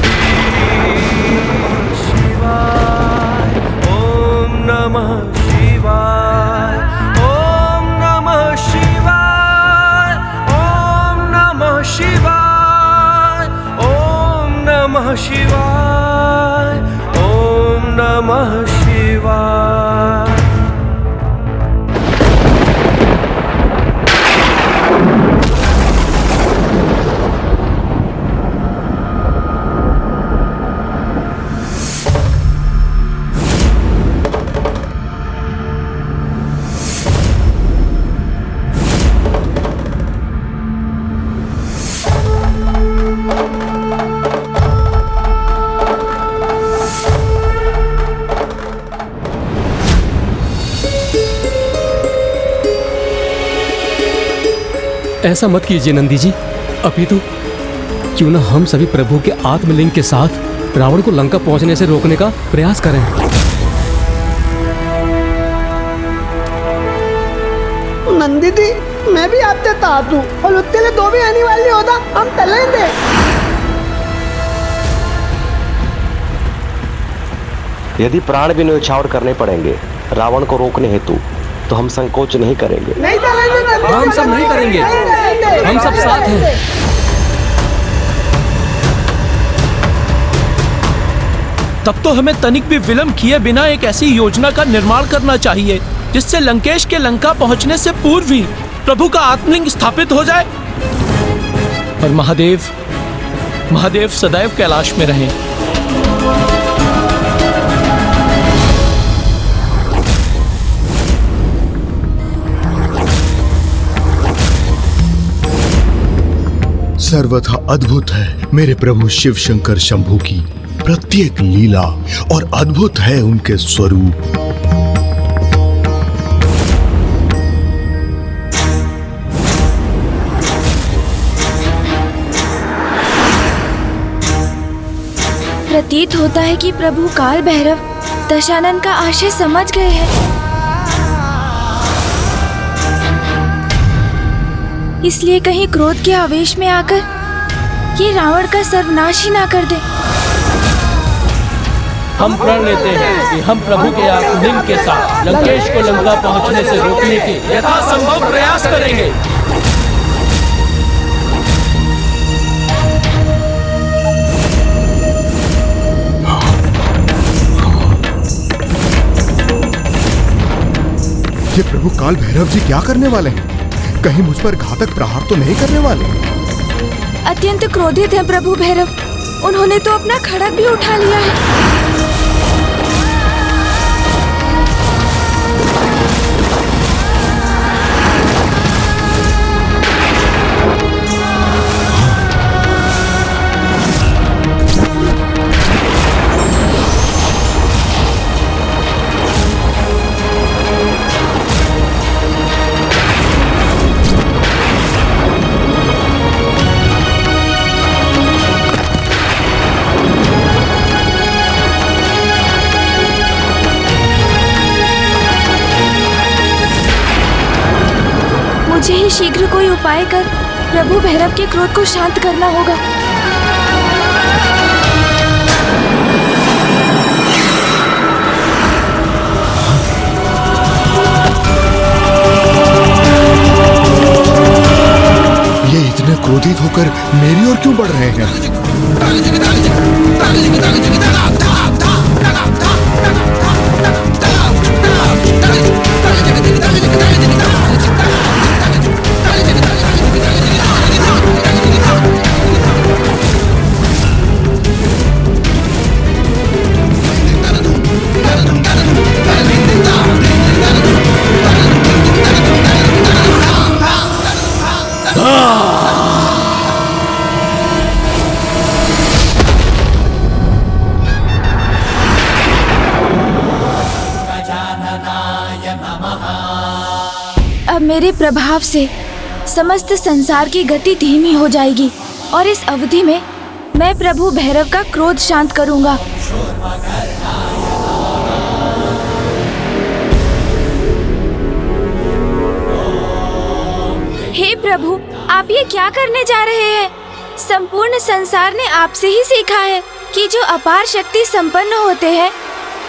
शिवाय, ओम नमः शिवाय, ओम नमः शिवाय, ओम नमः शिवाय, नमः शिवाय, ओम नमः शिवाय। ऐसा मत कीजिए नंदी जी, अपितु क्यों न हम सभी प्रभु के आत्मलिंग के साथ रावण को लंका पहुंचने से रोकने का प्रयास करें। नंदी जी, मैं भी आपसे तात हूँ और उत्ते दो भी आने वाली होता हम चलेंगे। यदि प्राण भी न्यौछावर करने पड़ेंगे रावण को रोकने हेतु, तो हम संकोच नहीं करेंगे। नहीं चलेंगे, हम सब नहीं करेंगे, हम सब साथ हैं। तब तो हमें तनिक भी विलंब किए बिना एक ऐसी योजना का निर्माण करना चाहिए जिससे लंकेश के लंका पहुंचने से पूर्व ही प्रभु का आत्मलिंग स्थापित हो जाए और महादेव सदैव कैलाश में रहें। सर्वथा अद्भुत है मेरे प्रभु शिव शंकर शंभू की प्रत्येक लीला और अद्भुत है उनके स्वरूप। प्रतीत होता है कि प्रभु काल भैरव दशानन का आशय समझ गए हैं। इसलिए कहीं क्रोध के आवेश में आकर ये रावण का सर्वनाश ही ना कर दे। हम प्रण लेते हैं कि हम प्रभु के आत्मलिंग के साथ लंकेश को लंका पहुंचने से रोकने के यथासंभव प्रयास करेंगे। ये प्रभु काल भैरव जी क्या करने वाले हैं? कहीं मुझ पर घातक प्रहार तो नहीं करने वाले? अत्यंत क्रोधित हैं प्रभु भैरव। उन्होंने तो अपना खड़ग भी उठा लिया है। मुझे ही शीघ्र कोई उपाय कर प्रभु भैरव के क्रोध को शांत करना होगा। ये इतने क्रोधित होकर मेरी ओर क्यों बढ़ रहे हैं? अब मेरे प्रभाव से समस्त संसार की गति धीमी हो जाएगी और इस अवधि में मैं प्रभु भैरव का क्रोध शांत करूंगा। हे प्रभु, आप ये क्या करने जा रहे हैं? संपूर्ण संसार ने आपसे ही सीखा है कि जो अपार शक्ति संपन्न होते हैं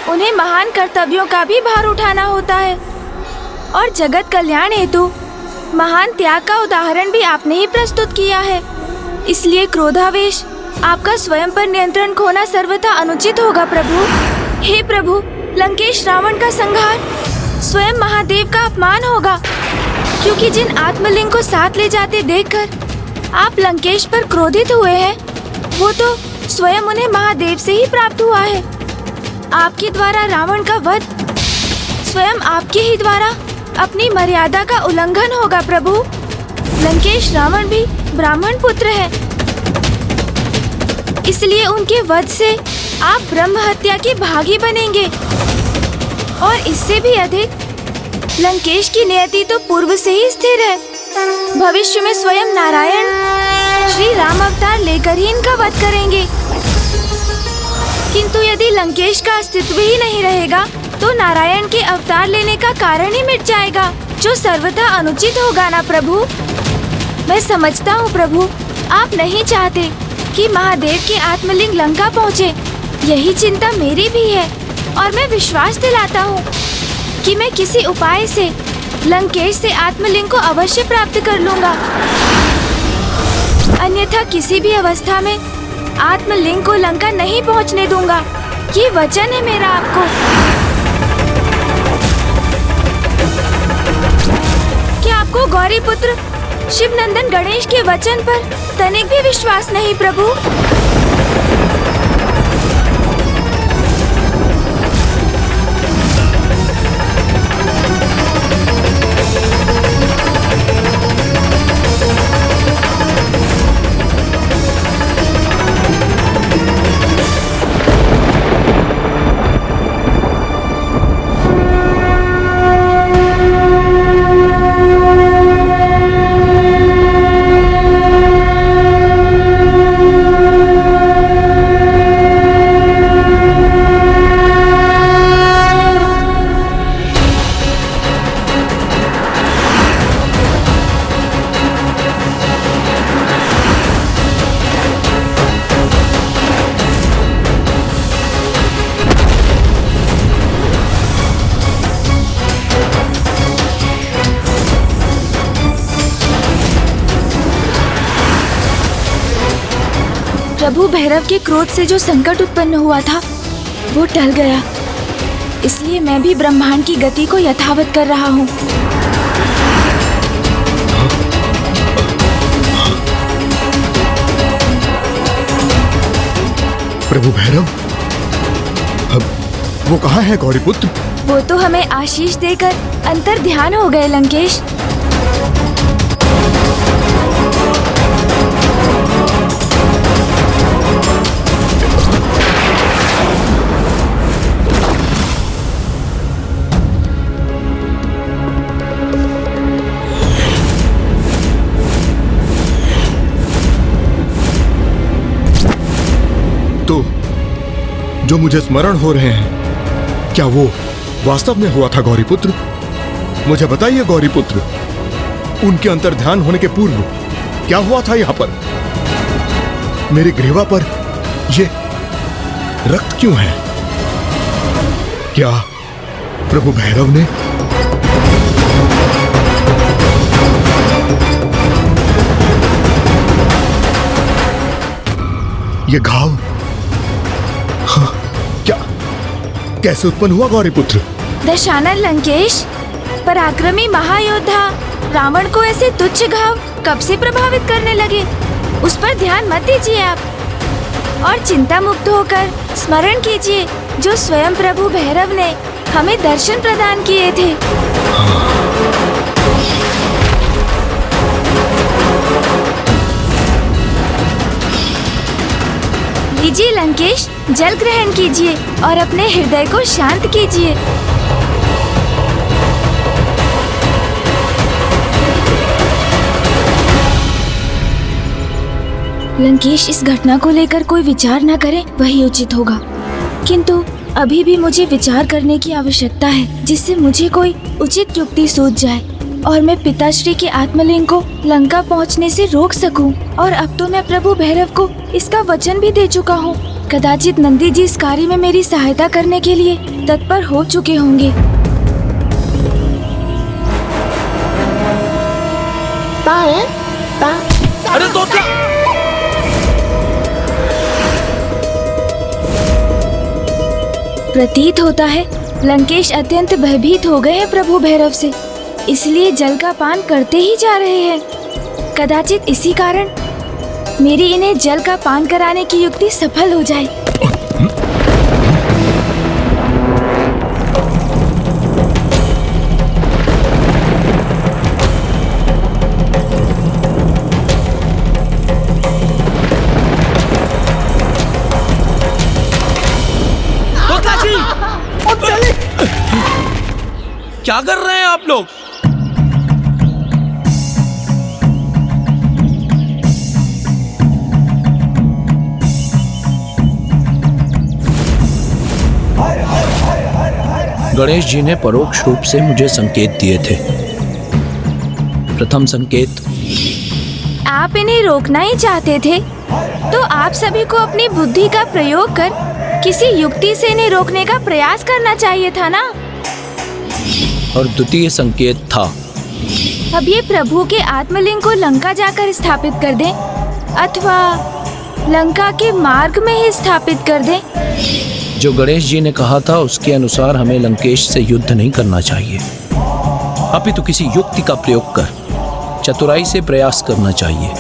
उन्हें महान कर्तव्यों का भी भार उठाना होता है और जगत कल्याण हेतु महान त्याग का उदाहरण भी आपने ही प्रस्तुत किया है। इसलिए क्रोधावेश आपका स्वयं पर नियंत्रण खोना सर्वथा अनुचित होगा प्रभु। हे प्रभु, लंकेश रावण का संहार स्वयं महादेव का अपमान होगा, क्योंकि जिन आत्मलिंग को साथ ले जाते देखकर आप लंकेश पर क्रोधित हुए हैं, वो तो स्वयं उन्हें महादेव से ही प्राप्त हुआ है। आपके द्वारा रावण का वध स्वयं आपके ही द्वारा अपनी मर्यादा का उल्लंघन होगा प्रभु। लंकेश रावण भी ब्राह्मण पुत्र है, इसलिए उनके वध से आप ब्रह्म हत्या के भागी बनेंगे। और इससे भी अधिक लंकेश की नियति तो पूर्व से ही स्थिर है। भविष्य में स्वयं नारायण श्री राम अवतार लेकर ही इनका वध करेंगे। किंतु यदि लंकेश का अस्तित्व ही नहीं रहेगा तो नारायण के अवतार लेने का कारण ही मिट जाएगा, जो सर्वथा अनुचित होगा ना प्रभु। मैं समझता हूँ प्रभु, आप नहीं चाहते कि महादेव के आत्मलिंग लंका पहुँचे। यही चिंता मेरी भी है और मैं विश्वास दिलाता हूँ कि मैं किसी उपाय से लंकेश से आत्मलिंग को अवश्य प्राप्त कर लूँगा। अन्यथा किसी भी अवस्था में आत्मलिंग को लंका नहीं पहुँचने दूंगा। ये वचन है मेरा आपको। क्या आपको गौरी पुत्र शिवनंदन गणेश के वचन पर तनिक भी विश्वास नहीं प्रभु? प्रभु भैरव के क्रोध से जो संकट उत्पन्न हुआ था वो टल गया। इसलिए मैं भी ब्रह्मांड की गति को यथावत कर रहा हूँ। प्रभु भैरव, अब वो कहाँ है गौरीपुत्र? वो तो हमें आशीष देकर अंतर ध्यान हो गए लंकेश। तो जो मुझे स्मरण हो रहे हैं, क्या वो वास्तव में हुआ था गौरीपुत्र? मुझे बताइए गौरीपुत्र, उनके अंतर्ध्यान होने के पूर्व क्या हुआ था यहाँ पर? मेरी ग्रीवा पर ये रक्त क्यों है? क्या प्रभु भैरव ने? ये घाव हाँ, क्या कैसे उत्पन्न हुआ गौरीपुत्र? दशानन लंकेश, पराक्रमी महायोद्धा रावण को ऐसे तुच्छ घाव कब से प्रभावित करने लगे? उस पर ध्यान मत दीजिए आप और चिंता मुक्त होकर स्मरण कीजिए जो स्वयं प्रभु भैरव ने हमें दर्शन प्रदान किए थे। लीजिए लंकेश, जल ग्रहण कीजिए और अपने हृदय को शांत कीजिए। लंकेश, इस घटना को लेकर कोई विचार न करे, वही उचित होगा। किंतु अभी भी मुझे विचार करने की आवश्यकता है, जिससे मुझे कोई उचित युक्ति सूझ जाए और मैं पिताश्री के आत्मलिंग को लंका पहुंचने से रोक सकूं। और अब तो मैं प्रभु भैरव को इसका वचन भी दे चुका हूं। कदाचित नंदी जी इस कार्य में मेरी सहायता करने के लिए तत्पर हो चुके होंगे। अरे तो क्या? प्रतीत होता है लंकेश अत्यंत भयभीत हो गए हैं प्रभु भैरव से, इसलिए जल का पान करते ही जा रहे हैं। कदाचित इसी कारण मेरी इन्हें जल का पान कराने की युक्ति सफल हो जाए। क्या कर रहे हैं आप लोग? गणेश जी ने परोक्ष रूप से मुझे संकेत दिए थे। प्रथम संकेत, आप इन्हें रोकना ही चाहते थे, तो आप सभी को अपनी बुद्धि का प्रयोग कर किसी युक्ति से इन्हें रोकने का प्रयास करना चाहिए था ना। और द्वितीय संकेत था, अब ये प्रभु के आत्मलिंग को लंका जाकर स्थापित कर दें अथवा लंका के मार्ग में ही स्थापित कर दें। जो गणेश जी ने कहा था उसके अनुसार हमें लंकेश से युद्ध नहीं करना चाहिए, अपितु किसी युक्ति का प्रयोग कर चतुराई से प्रयास करना चाहिए,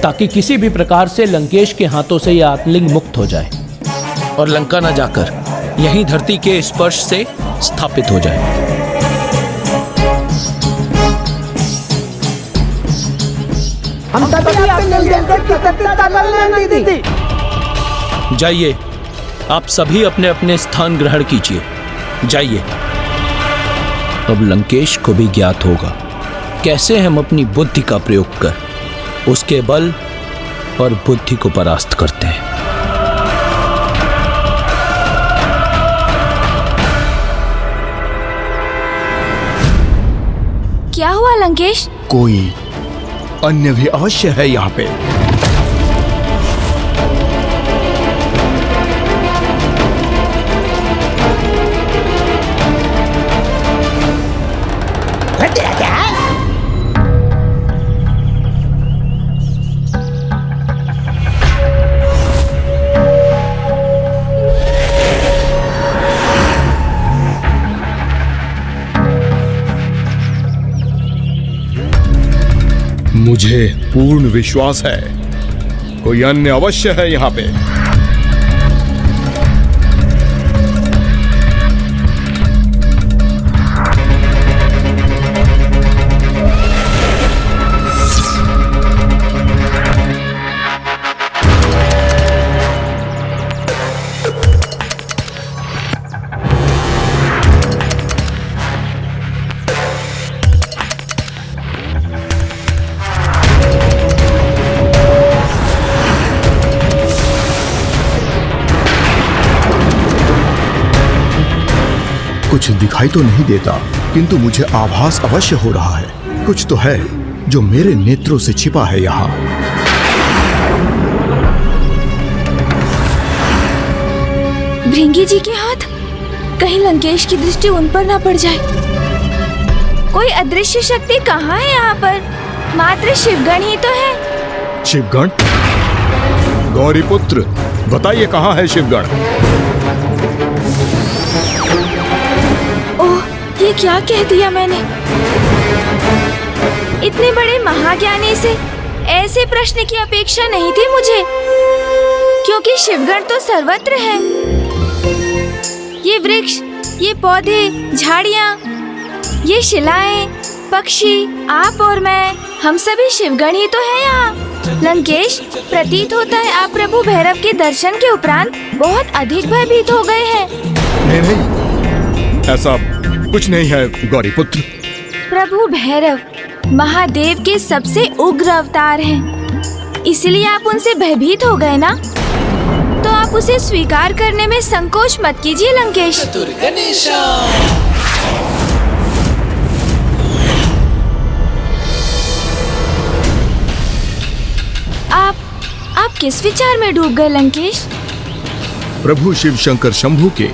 ताकि किसी भी प्रकार से लंकेश के हाथों से यह आत्मलिंग मुक्त हो जाए और लंका न जाकर यहीं धरती के स्पर्श से स्थापित हो जाए। हम तभी आपके नीलकंठ की तत्वता नहीं दी। जाइए, आप सभी अपने अपने स्थान ग्रहण कीजिए। जाइए। अब लंकेश को भी ज्ञात होगा कैसे हम अपनी बुद्धि का प्रयोग कर उसके बल और बुद्धि को परास्त करते हैं। क्या हुआ लंकेश? कोई अन्य भी अवश्य है यहाँ पे। मुझे पूर्ण विश्वास है कोई अन्य अवश्य है यहाँ पे। कुछ दिखाई तो नहीं देता, किंतु मुझे आभास अवश्य हो रहा है कुछ तो है जो मेरे नेत्रों से छिपा है यहाँ। भृंगी जी के हाथ, कहीं लंकेश की दृष्टि उन पर ना पड़ जाए। कोई अदृश्य शक्ति कहाँ है यहाँ पर? मात्र शिवगण ही तो है। शिवगण? गौरी पुत्र बताइए कहाँ है शिवगण? ओह, ये क्या कह दिया मैंने? इतने बड़े महाज्ञानी से ऐसे प्रश्न की अपेक्षा नहीं थी मुझे, क्योंकि शिवगण तो सर्वत्र है। ये वृक्ष, ये पौधे, झाड़ियाँ, ये शिलाएं, पक्षी, आप और मैं, हम सभी शिवगण ही तो हैं यहाँ। लंकेश, प्रतीत होता है आप प्रभु भैरव के दर्शन के उपरांत बहुत अधिक भयभीत हो गए हैं। नहीं, ऐसा कुछ नहीं है गौरी पुत्र। प्रभु भैरव महादेव के सबसे उग्र अवतार हैं, इसलिए आप उनसे भयभीत हो गए ना? तो आप उसे स्वीकार करने में संकोच मत कीजिए लंकेश। आप किस विचार में डूब गए लंकेश? प्रभु शिव शंकर शंभू के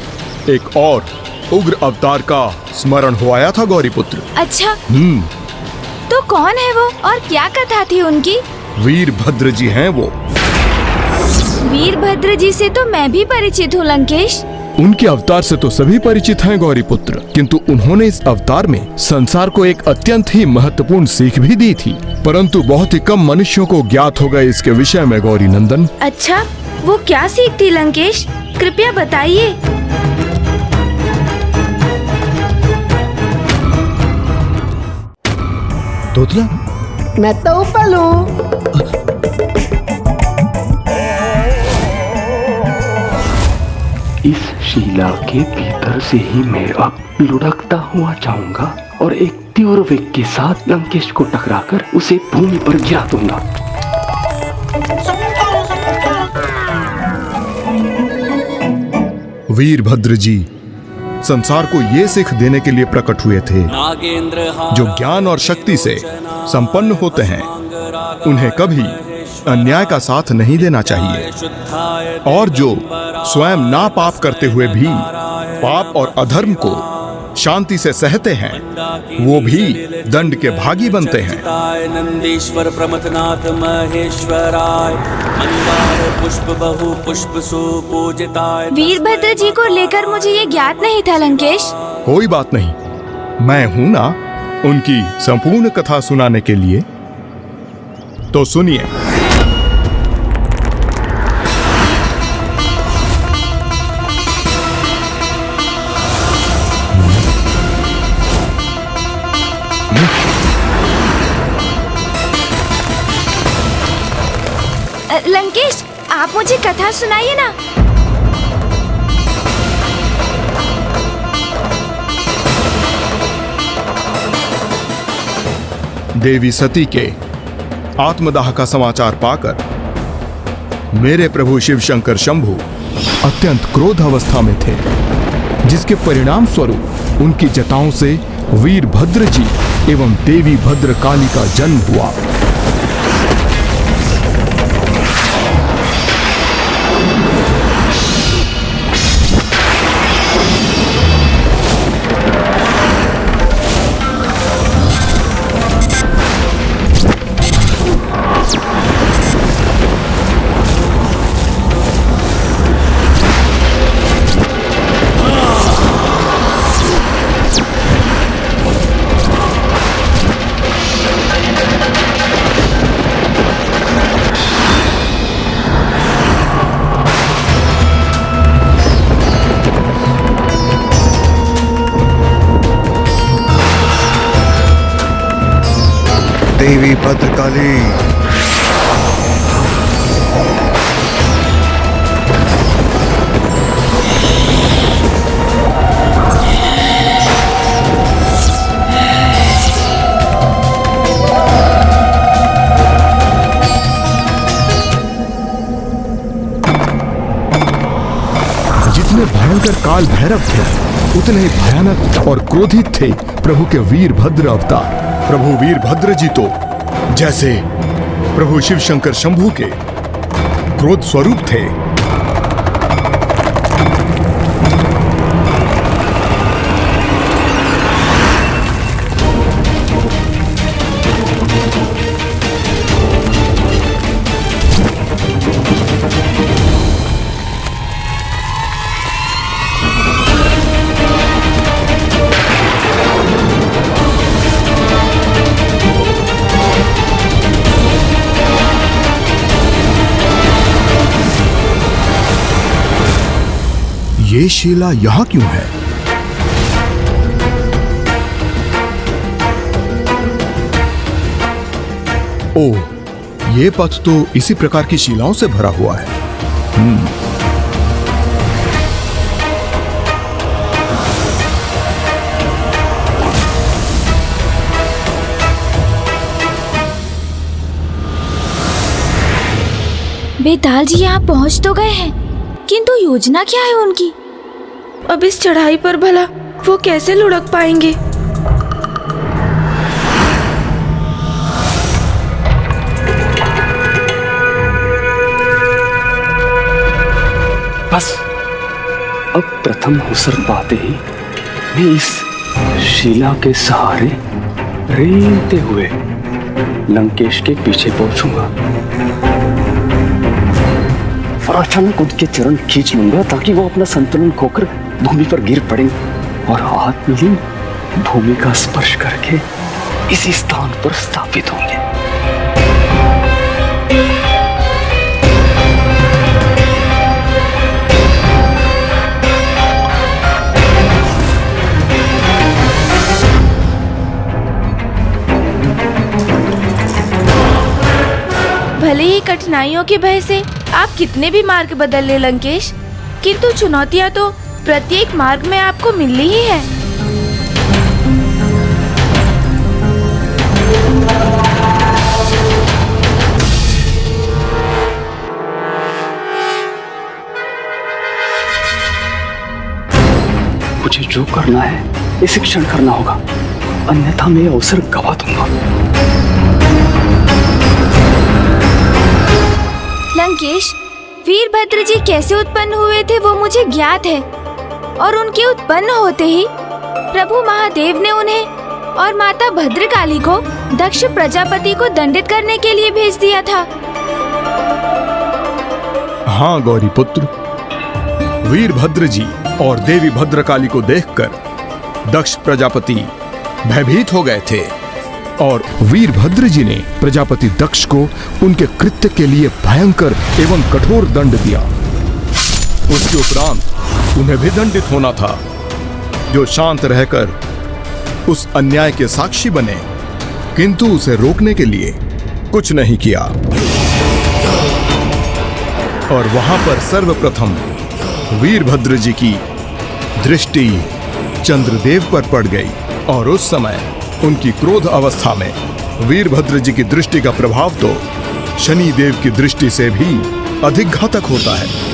एक और उग्र अवतार का स्मरण हो आया था गौरी पुत्र। अच्छा, तो कौन है वो और क्या कथा थी उनकी? वीरभद्र जी हैं वो। वीरभद्र जी से तो मैं भी परिचित हूँ लंकेश। उनके अवतार से तो सभी परिचित हैं गौरी पुत्र, किंतु उन्होंने इस अवतार में संसार को एक अत्यंत ही महत्वपूर्ण सीख भी दी थी, परंतु बहुत ही कम मनुष्यों को ज्ञात हो गए इसके विषय में गौरी नंदन। अच्छा, वो क्या सीख थी लंकेश? कृपया बताइए। तोतला? मैं तो उपल हूँ। इस शिला के भीतर से ही मैं अब लुढ़कता हुआ जाऊंगा और एक तीव्र वेग के साथ लंकेश को टकराकर उसे भूमि पर गिरा दूंगा। वीरभद्र जी संसार को ये सीख देने के लिए प्रकट हुए थे, जो ज्ञान और शक्ति से संपन्न होते हैं उन्हें कभी अन्याय का साथ नहीं देना चाहिए, और जो स्वयं ना पाप करते हुए भी पाप और अधर्म को शांति से सहते हैं वो भी दंड के भागी बनते हैं। नंदीश्वर प्रमथनाथ महेश्वराय मंदार पुष्प बहु पुष्प सुपूजिताय। वीरभद्र जी को लेकर मुझे ये ज्ञात नहीं था लंकेश। कोई बात नहीं, मैं हूं ना उनकी संपूर्ण कथा सुनाने के लिए। तो सुनिए। लंकेश, आप मुझे कथा सुनाइए ना। देवी सती के आत्मदाह का समाचार पाकर मेरे प्रभु शिव शंकर शंभू अत्यंत क्रोध अवस्था में थे, जिसके परिणाम स्वरूप उनकी जटाओं से वीरभद्र जी एवं देवी भद्र काली का जन्म हुआ। भद्रकाली। जितने भयंकर काल भैरव थे उतने ही भयानक और क्रोधित थे प्रभु के वीरभद्र अवतार। प्रभु वीरभद्र जी तो जैसे प्रभु शिव शंकर शंभू के क्रोध स्वरूप थे। ये शिला यहां क्यों है? ओह, ये पथ तो इसी प्रकार की शिलाओं से भरा हुआ है। बेताल जी यहाँ पहुँच तो गए हैं, किंतु योजना क्या है उनकी? अब इस चढ़ाई पर भला वो कैसे लुढ़क पाएंगे? बस अब प्रथम अवसर पाते ही मैं इस शिला के सहारे रेंगते हुए लंकेश के पीछे पहुंचूंगा और अचानक उनके चरण खींच लूंगा ताकि वो अपना संतुलन खोकर भूमि पर गिर पड़े और आत्मलीन भूमि का स्पर्श करके इसी स्थान पर स्थापित होंगे। भले ही कठिनाइयों के भय से आप कितने भी मार्ग बदल ले लंकेश, किंतु चुनौतियां तो प्रत्येक मार्ग में आपको मिलनी ही है। मुझे जो करना है इसी क्षण करना होगा, अन्यथा मैं अवसर गवा दूंगा। लंकेश, वीरभद्र जी कैसे उत्पन्न हुए थे वो मुझे ज्ञात है, और उनके उत्पन्न होते ही प्रभु महादेव ने उन्हें और माता भद्रकाली को दक्ष प्रजापति को दंडित करने के लिए भेज दिया था। हाँ गौरी पुत्र, वीरभद्र जी और देवी भद्रकाली को देखकर दक्ष प्रजापति भयभीत हो गए थे और वीरभद्र जी ने प्रजापति दक्ष को उनके कृत्य के लिए भयंकर एवं कठोर दंड दिया। उसके उपरांत उन्हें भी दंडित होना था, जो शांत रहकर उस अन्याय के साक्षी बने, किंतु उसे रोकने के लिए कुछ नहीं किया। और वहां पर सर्वप्रथम वीरभद्र जी की दृष्टि चंद्रदेव पर पड़ गई और उस समय उनकी क्रोध अवस्था में वीरभद्र जी की दृष्टि का प्रभाव तो शनि देव की दृष्टि से भी अधिक घातक होता है।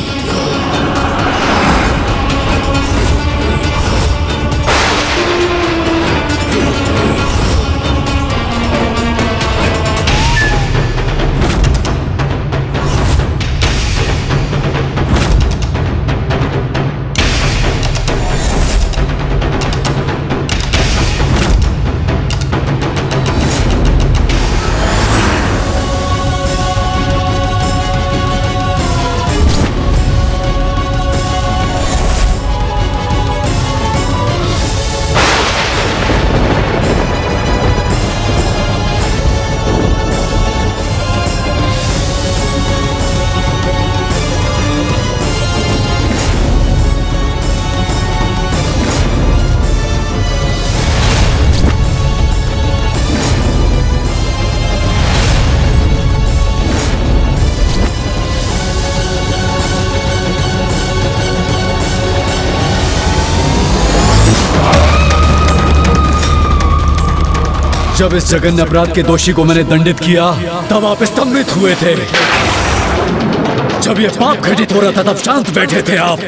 जब इस जघन्य अपराध के दोषी को मैंने दंडित किया तब आप स्तंभित हुए थे। जब ये पाप घटित हो रहा था तब शांत बैठे थे आप।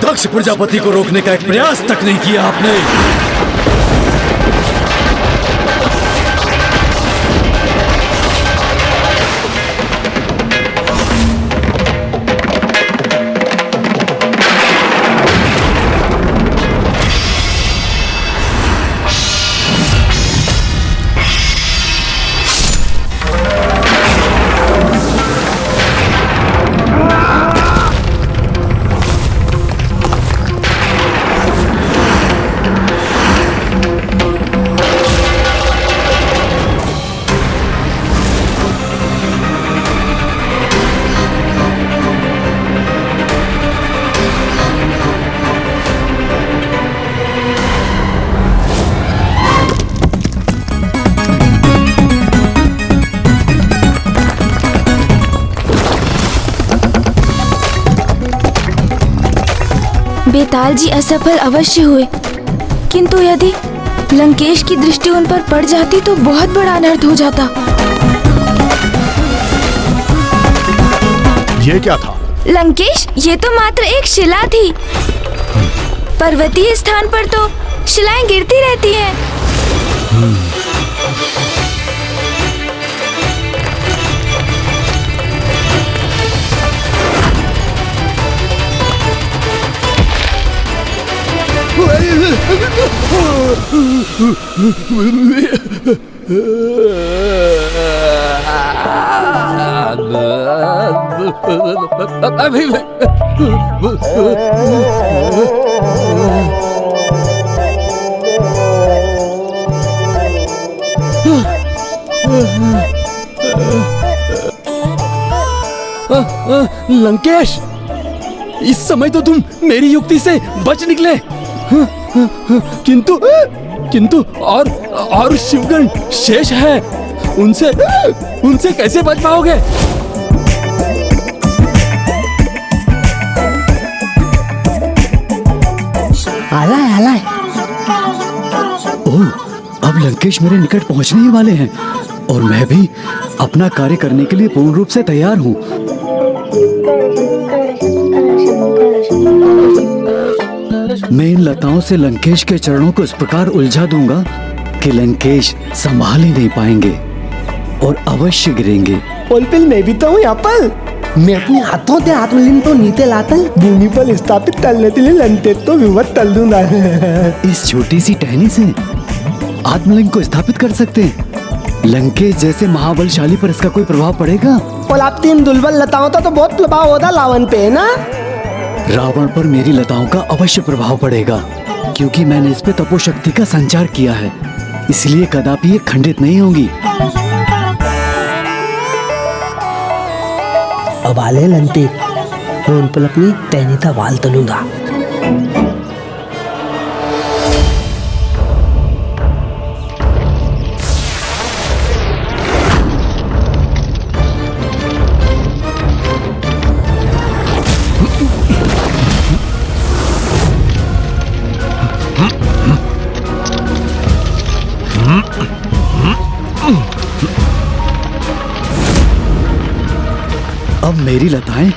दक्ष प्रजापति को रोकने का एक प्रयास तक नहीं किया आपने। बेताल जी असफल अवश्य हुए, किंतु यदि लंकेश की दृष्टि उन पर पड़ जाती तो बहुत बड़ा अनर्थ हो जाता। ये क्या था? लंकेश, ये तो मात्र एक शिला थी। पर्वतीय स्थान पर तो शिलाएं गिरती रहती हैं। लंकेश, इस समय तो तुम मेरी युक्ति से बच निकले, किंतु और शिवगण शेष है, उनसे कैसे बच पाओगे? आला है। ओह, अब लंकेश मेरे निकट पहुंचने ही वाले हैं और मैं भी अपना कार्य करने के लिए पूर्ण रूप से तैयार हूँ। मैं इन लताओं से लंकेश के चरणों को इस प्रकार उलझा दूंगा कि लंकेश संभाल ही नहीं पाएंगे और अवश्य गिरेंगे। पोलपिल, मैं भी तो हूँ यहाँ पर। मैं अपने हाथों से आत्मलिंग तो नीचे लाकर भूमि पर स्थापित करने के लिए लंकेश तो विवत तल दूंगा। इस छोटी सी टहनी से आत्मलिंग को स्थापित कर सकते हैं। लंकेश जैसे महाबलशाली पर इसका कोई प्रभाव पड़ेगा? और आप तीन दुर्बल लताओं का तो बहुत प्रभाव होता रावण पे, है ना? रावण पर मेरी लताओं का अवश्य प्रभाव पड़ेगा, क्योंकि मैंने इस पे तपोशक्ति का संचार किया है, इसलिए कदापि ये खंडित नहीं होंगी। अब आले लंते, मैं उन पर अपनी टहनी का वाल तलूंगा। अब मेरी लताएं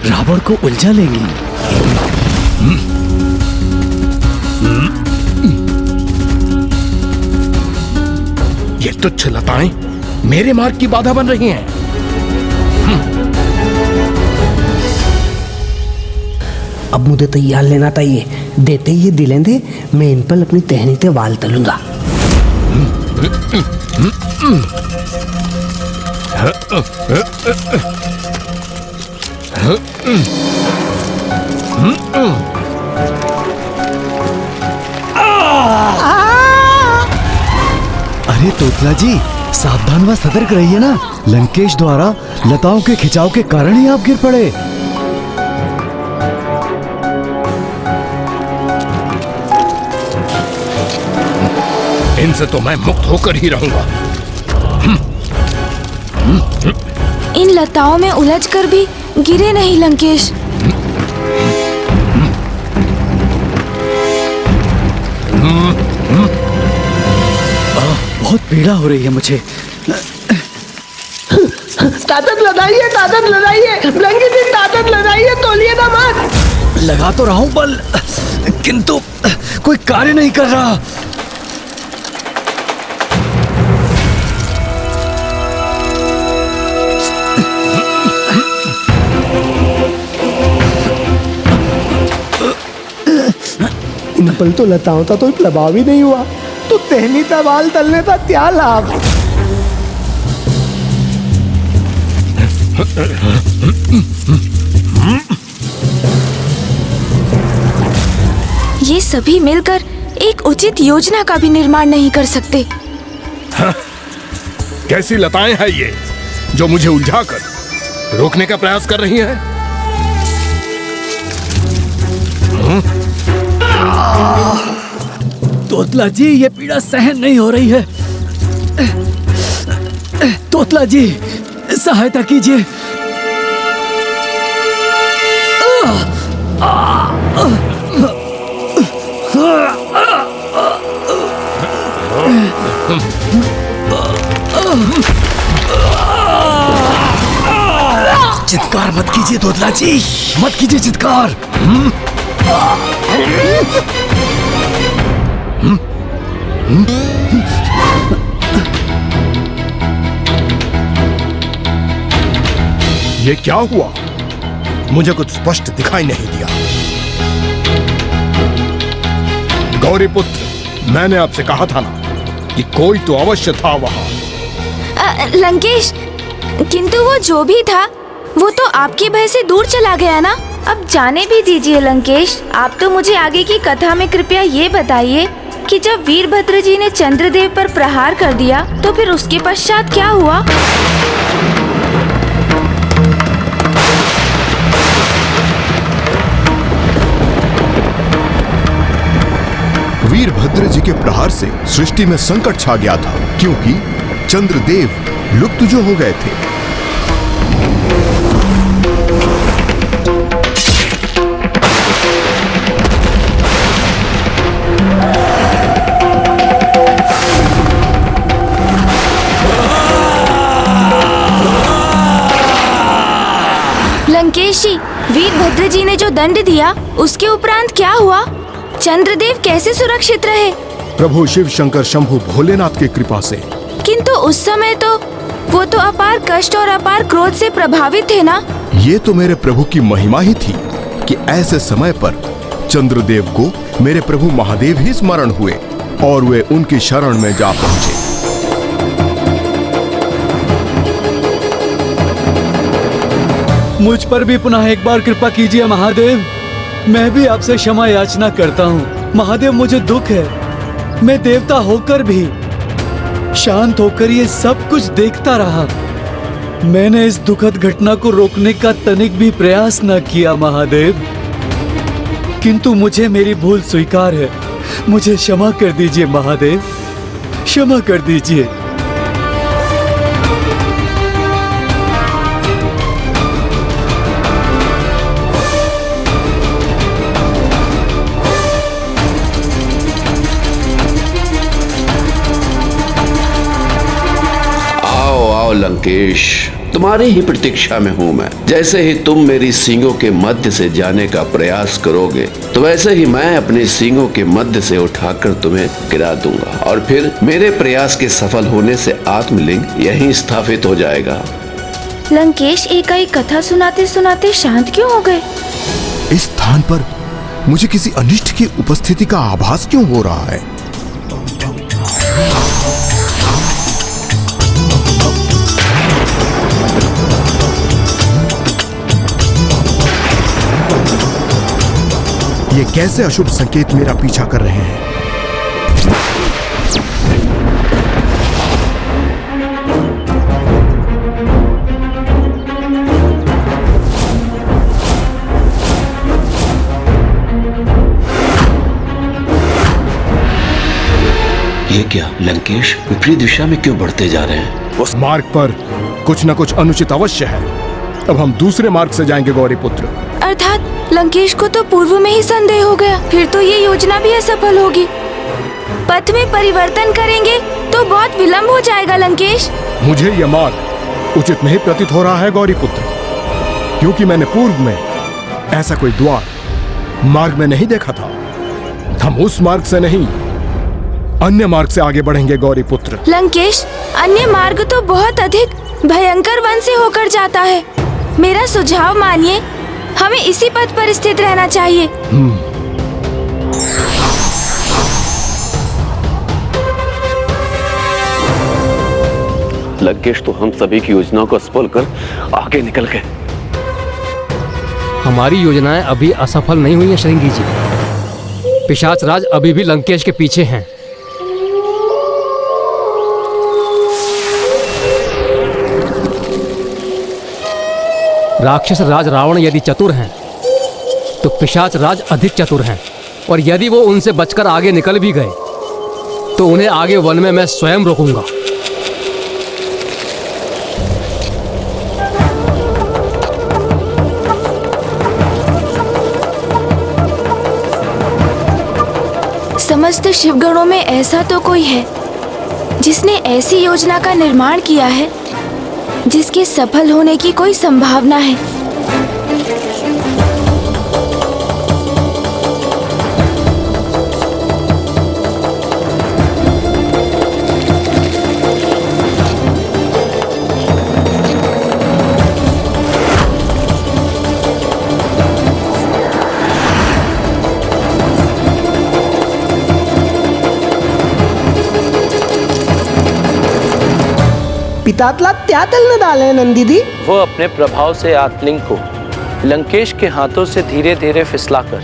रावण को उलझा लेंगी। ये तुच्छ लताएं मेरे मार्ग की बाधा बन रही हैं। अब मुझे तैयार लेना चाहिए। देते ही दिलेंदे, मैं इन पर अपनी टहनी से वाल तलूंगा। अरे तोतला जी, सावधान व सतर्क रहिए ना। लंकेश द्वारा लताओं के खिंचाव के कारण ही आप गिर पड़े। इनसे तो मैं मुक्त होकर ही रहूंगा। इन लताओं में उलझकर भी गिरे नहीं लंकेश। बहुत पीड़ा हो रही है मुझे। ताकत लगाइए, ताकत लगाइए, लंकी जी ताकत लगाइए, तोलिए ना मत। लगा तो रहा हूं बल, किंतु कोई कार्य नहीं कर रहा। इन पल तो लताओं का कोई प्रभाव ही नहीं हुआ, तो टहनी का बाल तलने का क्या लाभ। ये सभी मिलकर एक उचित योजना का भी निर्माण नहीं कर सकते। कैसी लताएं हैं ये जो मुझे उलझाकर रोकने का प्रयास कर रही हैं? तोतला जी, ये पीड़ा सहन नहीं हो रही है। तोतला जी, सहायता कीजिए। चित्कार मत कीजिए तोतला जी, मत कीजिए चित्कार। ये क्या हुआ? मुझे कुछ स्पष्ट दिखाई नहीं दिया। गौरी पुत्र, मैंने आपसे कहा था ना कि कोई तो अवश्य था वहां। लंकेश, किंतु वो जो भी था वो तो आपकी भय से दूर चला गया ना। अब जाने भी दीजिए लंकेश। आप तो मुझे आगे की कथा में कृपया ये बताइए कि जब वीरभद्र जी ने चंद्रदेव पर प्रहार कर दिया तो फिर उसके पश्चात क्या हुआ? वीरभद्र जी के प्रहार से सृष्टि में संकट छा गया था, क्योंकि चंद्रदेव लुप्त जो हो गए थे। लंकेश जी, वीरभद्र जी ने जो दंड दिया उसके उपरांत क्या हुआ? चंद्रदेव कैसे सुरक्षित रहे? प्रभु शिव शंकर शंभु भोलेनाथ की कृपा से। किंतु उस समय तो वो तो अपार कष्ट और अपार क्रोध से प्रभावित थे ना। ये तो मेरे प्रभु की महिमा ही थी कि ऐसे समय पर चंद्रदेव को मेरे प्रभु महादेव ही स्मरण हुए और वे उनकी शरण में जा पहुंचे। मुझ पर भी पुनः एक बार कृपा कीजिए महादेव। मैं भी आपसे क्षमा याचना करता हूँ महादेव। मुझे दुख है, मैं देवता होकर भी शांत होकर ये सब कुछ देखता रहा। मैंने इस दुखद घटना को रोकने का तनिक भी प्रयास न किया महादेव, किंतु मुझे मेरी भूल स्वीकार है। मुझे क्षमा कर दीजिए महादेव, क्षमा कर दीजिए। लंकेश, तुम्हारी ही प्रतीक्षा में हूँ मैं। जैसे ही तुम मेरी सींगों के मध्य से जाने का प्रयास करोगे तो वैसे ही मैं अपने सींगों के मध्य से उठाकर तुम्हें गिरा दूंगा और फिर मेरे प्रयास के सफल होने से आत्मलिंग यहीं स्थापित हो जाएगा। लंकेश एकाएक कथा सुनाते सुनाते शांत क्यों हो गए? इस स्थान पर मुझे किसी अनिष्ट की उपस्थिति का आभास क्यों हो रहा है? ये कैसे अशुभ संकेत मेरा पीछा कर रहे हैं? ये क्या लंकेश विपरीत दिशा में क्यों बढ़ते जा रहे हैं? उस मार्ग पर कुछ न कुछ अनुचित अवश्य है। अब हम दूसरे मार्ग से जाएंगे गौरी पुत्र। अर्थात लंकेश को तो पूर्व में ही संदेह हो गया, फिर तो ये योजना भी असफल होगी। पथ में परिवर्तन करेंगे तो बहुत विलम्ब हो जाएगा लंकेश। मुझे यह मार्ग उचित नहीं प्रतीत हो रहा है गौरी पुत्र, क्योंकि मैंने पूर्व में ऐसा कोई द्वार मार्ग में नहीं देखा था। हम उस मार्ग से नहीं, अन्य मार्ग से आगे बढ़ेंगे गौरी पुत्र। लंकेश, अन्य मार्ग तो बहुत अधिक भयंकर वन से होकर जाता है। मेरा सुझाव मानिए, हमें इसी पथ पर स्थित रहना चाहिए। लंकेश तो हम सभी की योजनाओं को असफल कर आगे निकल गए। हमारी योजनाएं अभी असफल नहीं हुई हैं श्रृंगी जी। पिशाच राज अभी भी लंकेश के पीछे हैं। राक्षस राज रावण यदि चतुर हैं तो पिशाच राज अधिक चतुर हैं, और यदि वो उनसे बचकर आगे निकल भी गए तो उन्हें आगे वन में मैं स्वयं रोकूंगा। समस्त शिवगणों में ऐसा तो कोई है जिसने ऐसी योजना का निर्माण किया है जिसके सफल होने की कोई संभावना है। पितातला त्या तल न डाले नंदीदी। वो अपने प्रभाव से आतलिंग को लंकेश के हाथों से धीरे धीरे फिसलाकर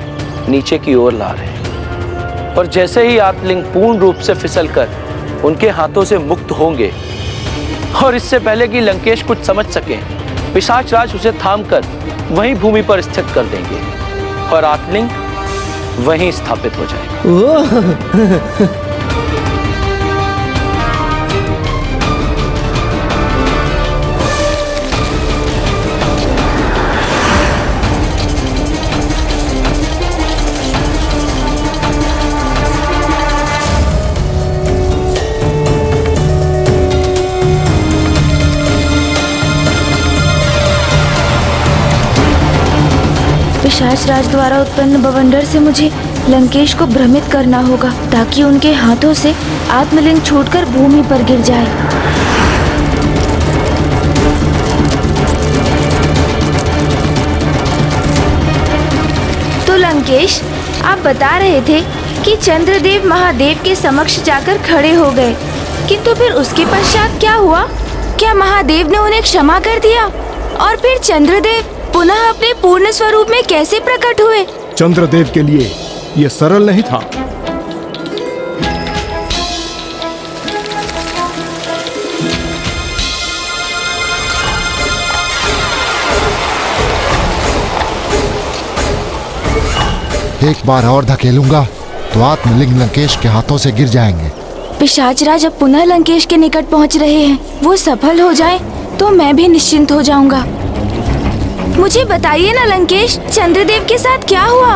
नीचे की ओर ला रहे हैं, और जैसे ही आतलिंग पूर्ण रूप से फिसलकर उनके हाथों से मुक्त होंगे और इससे पहले कि लंकेश कुछ समझ सके, पिशाच राज उसे थामकर वहीं भूमि पर स्थित कर देंगे और आतलिंग वहीं स्थापित हो जाएगा। पिशाच राज द्वारा उत्पन्न बवंडर से मुझे लंकेश को भ्रमित करना होगा ताकि उनके हाथों से आत्मलिंग छूटकर भूमि पर गिर जाए। तो लंकेश, आप बता रहे थे कि चंद्रदेव महादेव के समक्ष जाकर खड़े हो गए, किंतु फिर उसके पश्चात क्या हुआ? क्या महादेव ने उन्हें क्षमा कर दिया? और फिर चंद्रदेव पुनः अपने पूर्ण स्वरूप में कैसे प्रकट हुए? चंद्रदेव के लिए यह सरल नहीं था। एक बार और धकेलूंगा तो आत्मलिंग लंकेश के हाथों से गिर जाएंगे। पिशाचराज अब पुनः लंकेश के निकट पहुंच रहे हैं। वो सफल हो जाए तो मैं भी निश्चिंत हो जाऊंगा। मुझे बताइए ना लंकेश, चंद्रदेव के साथ क्या हुआ?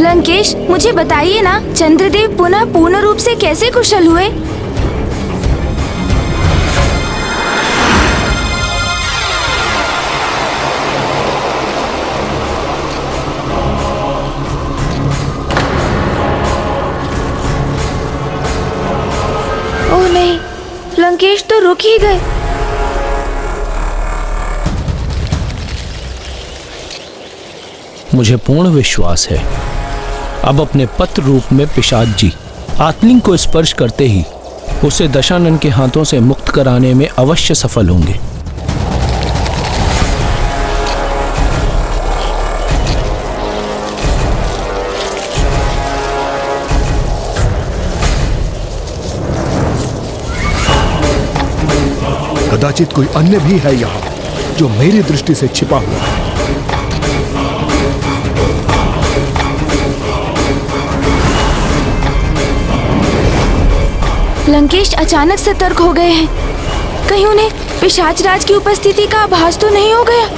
लंकेश, मुझे बताइए ना, चंद्रदेव पुनः पूर्ण रूप से कैसे कुशल हुए? ओह नहीं, लंकेश तो रुक ही गए। मुझे पूर्ण विश्वास है अब अपने पत्र रूप में पिशाच जी आत्मलिंग को स्पर्श करते ही उसे दशानन के हाथों से मुक्त कराने में अवश्य सफल होंगे। कदाचित कोई अन्य भी है यहाँ जो मेरी दृष्टि से छिपा हुआ है। लंकेश अचानक सतर्क हो गए हैं। कहीं उन्हें पिशाच राज की उपस्थिति का आभास तो नहीं हो गया?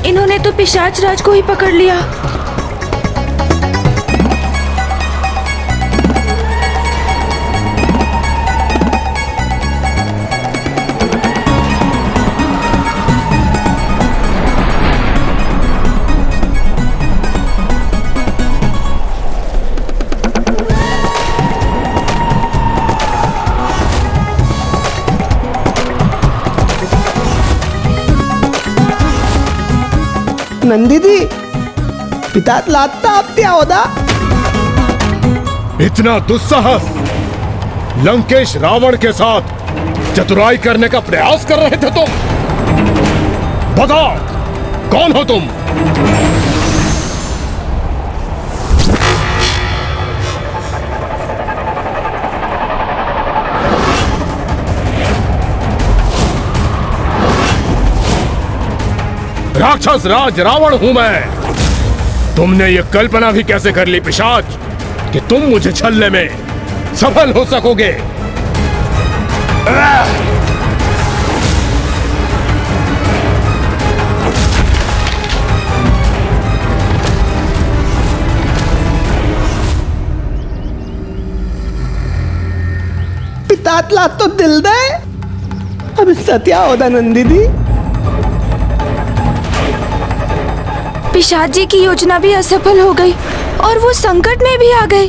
इन्होंने तो पिशाच राज को ही पकड़ लिया। नंदीदी पितात लाता आप त्या होदा। इतना दुस्साहस लंकेश रावण के साथ चतुराई करने का प्रयास कर रहे थे तुम? बताओ कौन हो तुम? राक्षस राज रावण हूं मैं। तुमने ये कल्पना भी कैसे कर ली पिशाच कि तुम मुझे छलने में सफल हो सकोगे? पितात लात तो दिल दे। अब सत्या होदा नंदीदी। पिशाच जी की योजना भी असफल हो गई और वो संकट में भी आ गए।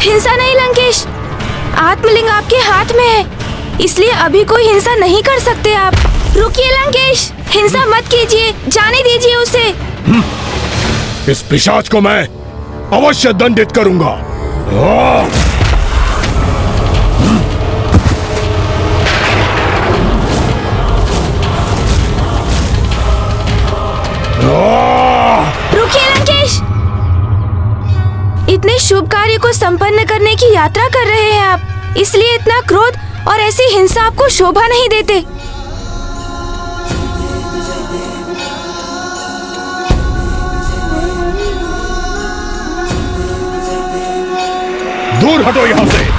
हिंसा नहीं लंकेश, आत्मलिंग आपके हाथ में है, इसलिए अभी कोई हिंसा नहीं कर सकते आप। रुकिए लंकेश, हिंसा मत कीजिए, जाने दीजिए उसे। इस पिशाच को मैं अवश्य दंडित करूंगा। रुकिए लंकेश, इतने शुभ कार्य को संपन्न करने की यात्रा कर रहे हैं आप, इसलिए इतना क्रोध और ऐसी हिंसा आपको शोभा नहीं देते। दूर हटो यहां से।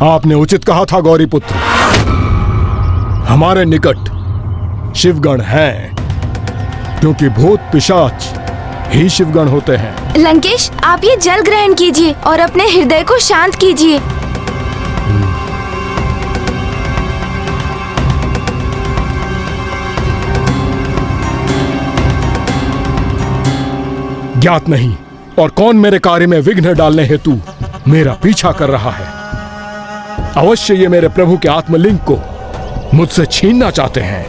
आपने उचित कहा था गौरी पुत्र, हमारे निकट शिवगण हैं, क्योंकि भूत पिशाच ही शिवगण होते हैं। लंकेश, आप ये जल ग्रहण कीजिए और अपने हृदय को शांत कीजिए। ज्ञात नहीं और कौन मेरे कार्य में विघ्न डालने हेतु मेरा पीछा कर रहा है। अवश्य ये मेरे प्रभु के आत्मलिंग को मुझसे छीनना चाहते हैं,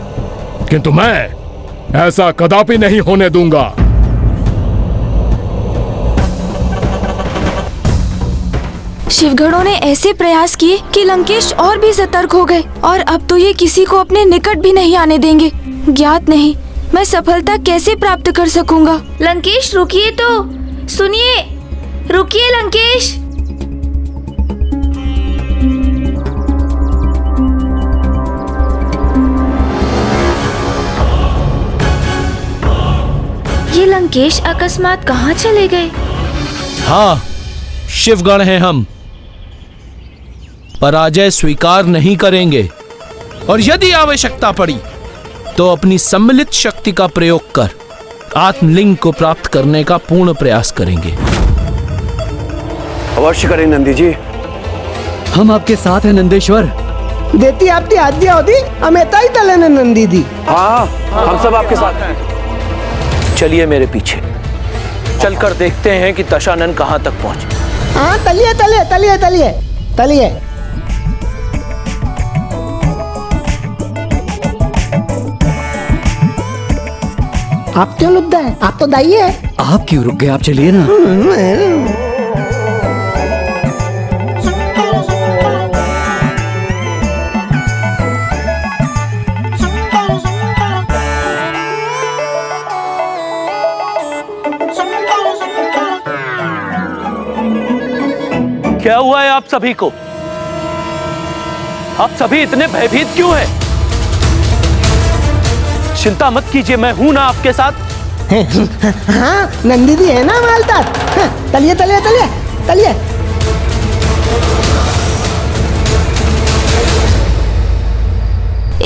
किंतु मैं ऐसा कदापि नहीं होने दूंगा। शिवगणों ने ऐसे प्रयास किए कि लंकेश और भी सतर्क हो गए और अब तो ये किसी को अपने निकट भी नहीं आने देंगे। ज्ञात नहीं मैं सफलता कैसे प्राप्त कर सकूंगा। लंकेश रुकिए तो, सुनिए, रुकिए लंकेश। ये लंकेश अकस्मात कहाँ चले गए? हाँ, शिवगण हैं हम, पराजय स्वीकार नहीं करेंगे और यदि आवश्यकता पड़ी तो अपनी सम्मिलित शक्ति का प्रयोग कर आत्मलिंग को प्राप्त करने का पूर्ण प्रयास करेंगे। अवश्य करें नंदी जी, हम आपके साथ हैं नंदेश्वर। देती आपकी आज्ञा होती हमें ताई तले नंदी दी। हाँ, हम सब आपके साथ हैं। चलिए मेरे पीछे, चलकर देखते हैं कि दशानन कहाँ तक पहुँचे। हाँ, तलिए तलिए तलिए तलिए तलिए। आप क्यों लुब्धा है? आप तो दाई है। आप क्यों रुक गए? आप चलिए ना। क्या हुआ है आप सभी को? आप सभी इतने भयभीत क्यों हैं? चिंता मत कीजिए, मैं हूं ना आपके साथ। हाँ, नंदी जी है ना मालदार। चलिए चलिए चलिए चलिए।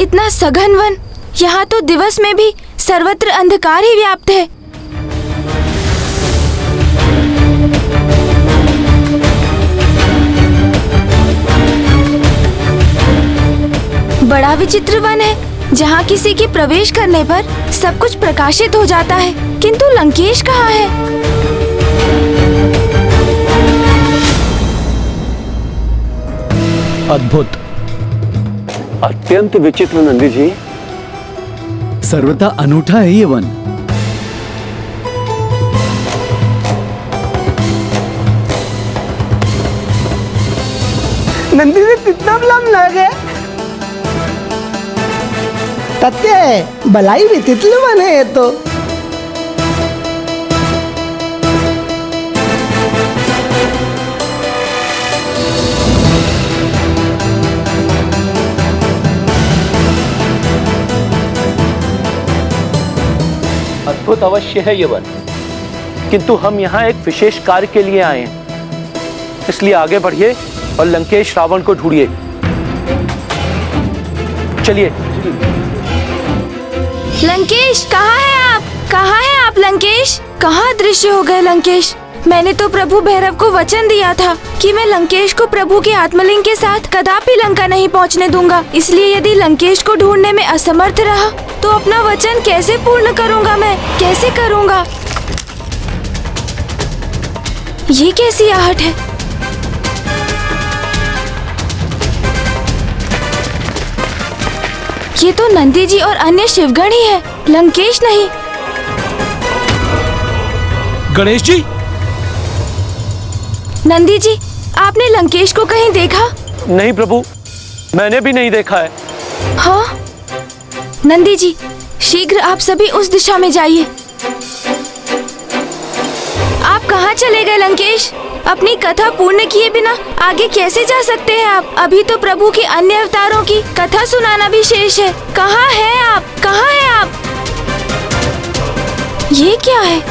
इतना सघन वन, यहाँ तो दिवस में भी सर्वत्र अंधकार ही व्याप्त है। बड़ा विचित्र वन है, जहाँ किसी के प्रवेश करने पर सब कुछ प्रकाशित हो जाता है, किंतु लंकेश कहाँ है? अद्भुत, अत्यंत विचित्र नंदी जी। सर्वथा अनूठा है ये वन। नंदी जी कितना लम लगे। सत्य है, भलाई विचित्र वन है ये तो। अद्भुत अवश्य है ये वन, किंतु हम यहाँ एक विशेष कार्य के लिए आए हैं, इसलिए आगे बढ़िए और लंकेश रावण को ढूंढिए। चलिए। लंकेश कहाँ है आप? कहाँ है आप लंकेश? कहाँ दृश्य हो गए लंकेश? मैंने तो प्रभु भैरव को वचन दिया था कि मैं लंकेश को प्रभु के आत्मलिंग के साथ कदापि लंका नहीं पहुँचने दूंगा। इसलिए यदि लंकेश को ढूंढने में असमर्थ रहा तो अपना वचन कैसे पूर्ण करूँगा? मैं कैसे करूँगा? ये कैसी आहट है? ये तो नंदी जी और अन्य शिवगण ही है, लंकेश नहीं। गणेश जी, नंदी जी, आपने लंकेश को कहीं देखा? नहीं प्रभु, मैंने भी नहीं देखा है। हाँ, नंदी जी, शीघ्र आप सभी उस दिशा में जाइए। आप कहाँ चले गए लंकेश? अपनी कथा पूर्ण किए बिना आगे कैसे जा सकते हैं आप? अभी तो प्रभु के अन्य अवतारों की कथा सुनाना भी शेष है। कहाँ हैं आप? कहाँ हैं आप? ये क्या है?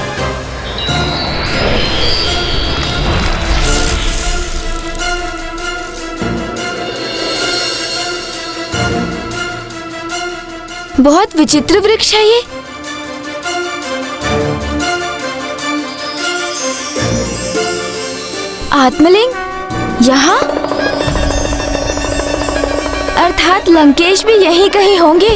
बहुत विचित्र वृक्ष है ये। आत्मलिंग यहाँ? अर्थात लंकेश भी यहीं कहीं होंगे।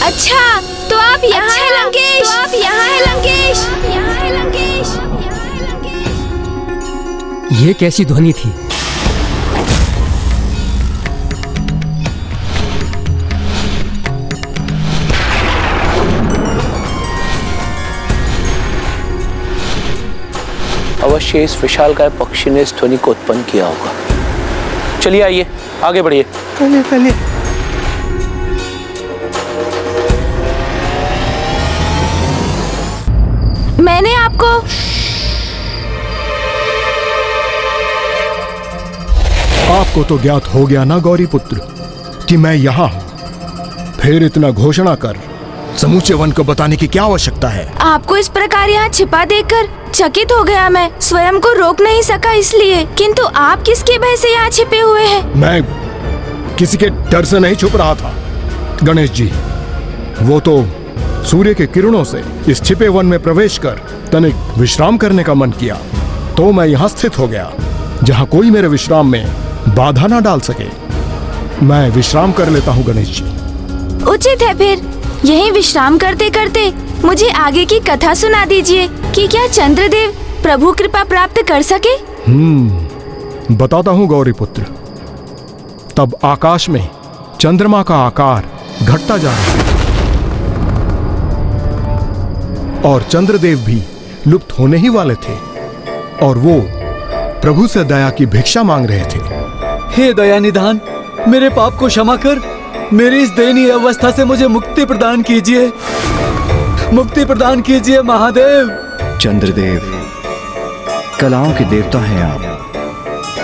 अच्छा, तो आप यहाँ हैं लंकेश? तो आप यहाँ हैं लंकेश? यहाँ है लंकेश? ये कैसी ध्वनि थी? अवश्य इस विशालकाय पक्षी ने इस ध्वनि को उत्पन्न किया होगा। चलिए आइए, आगे बढ़िए। चलिए चलिए। मैंने आपको आपको तो ज्ञात हो गया ना गौरी पुत्र कि मैं यहाँ हूँ। फिर इतना घोषणा कर समूचे वन को बताने की क्या आवश्यकता है? आपको इस प्रकार यहाँ छिपा देखकर चकित हो गया। मैं स्वयं को रोक नहीं सका इसलिए। किंतु आप किसके भय से यहाँ छिपे हुए हैं? मैं किसी के डर से नहीं छुप रहा था गणेश जी। वो तो सूर्य के किरणों से इस छिपे वन में प्रवेश कर तनिक विश्राम करने का मन किया, तो मैं यहाँ स्थित हो गया जहाँ कोई मेरे विश्राम में बाधा ना डाल सके। मैं विश्राम कर लेता हूँ गणेश जी। उचित है, फिर यहीं विश्राम करते करते मुझे आगे की कथा सुना दीजिए कि क्या चंद्रदेव प्रभु कृपा प्राप्त कर सके? बताता हूं गौरीपुत्र। तब आकाश में चंद्रमा का आकार घटता जा रहा था और चंद्रदेव भी लुप्त होने ही वाले थे और वो प्रभु से दया की भिक्षा मांग रहे थे। हे दया निधान, मेरे पाप को क्षमा कर, मेरी इस दयनीय अवस्था से मुझे मुक्ति प्रदान कीजिए, मुक्ति प्रदान कीजिए महादेव। चंद्रदेव, कलाओं के देवता हैं आप।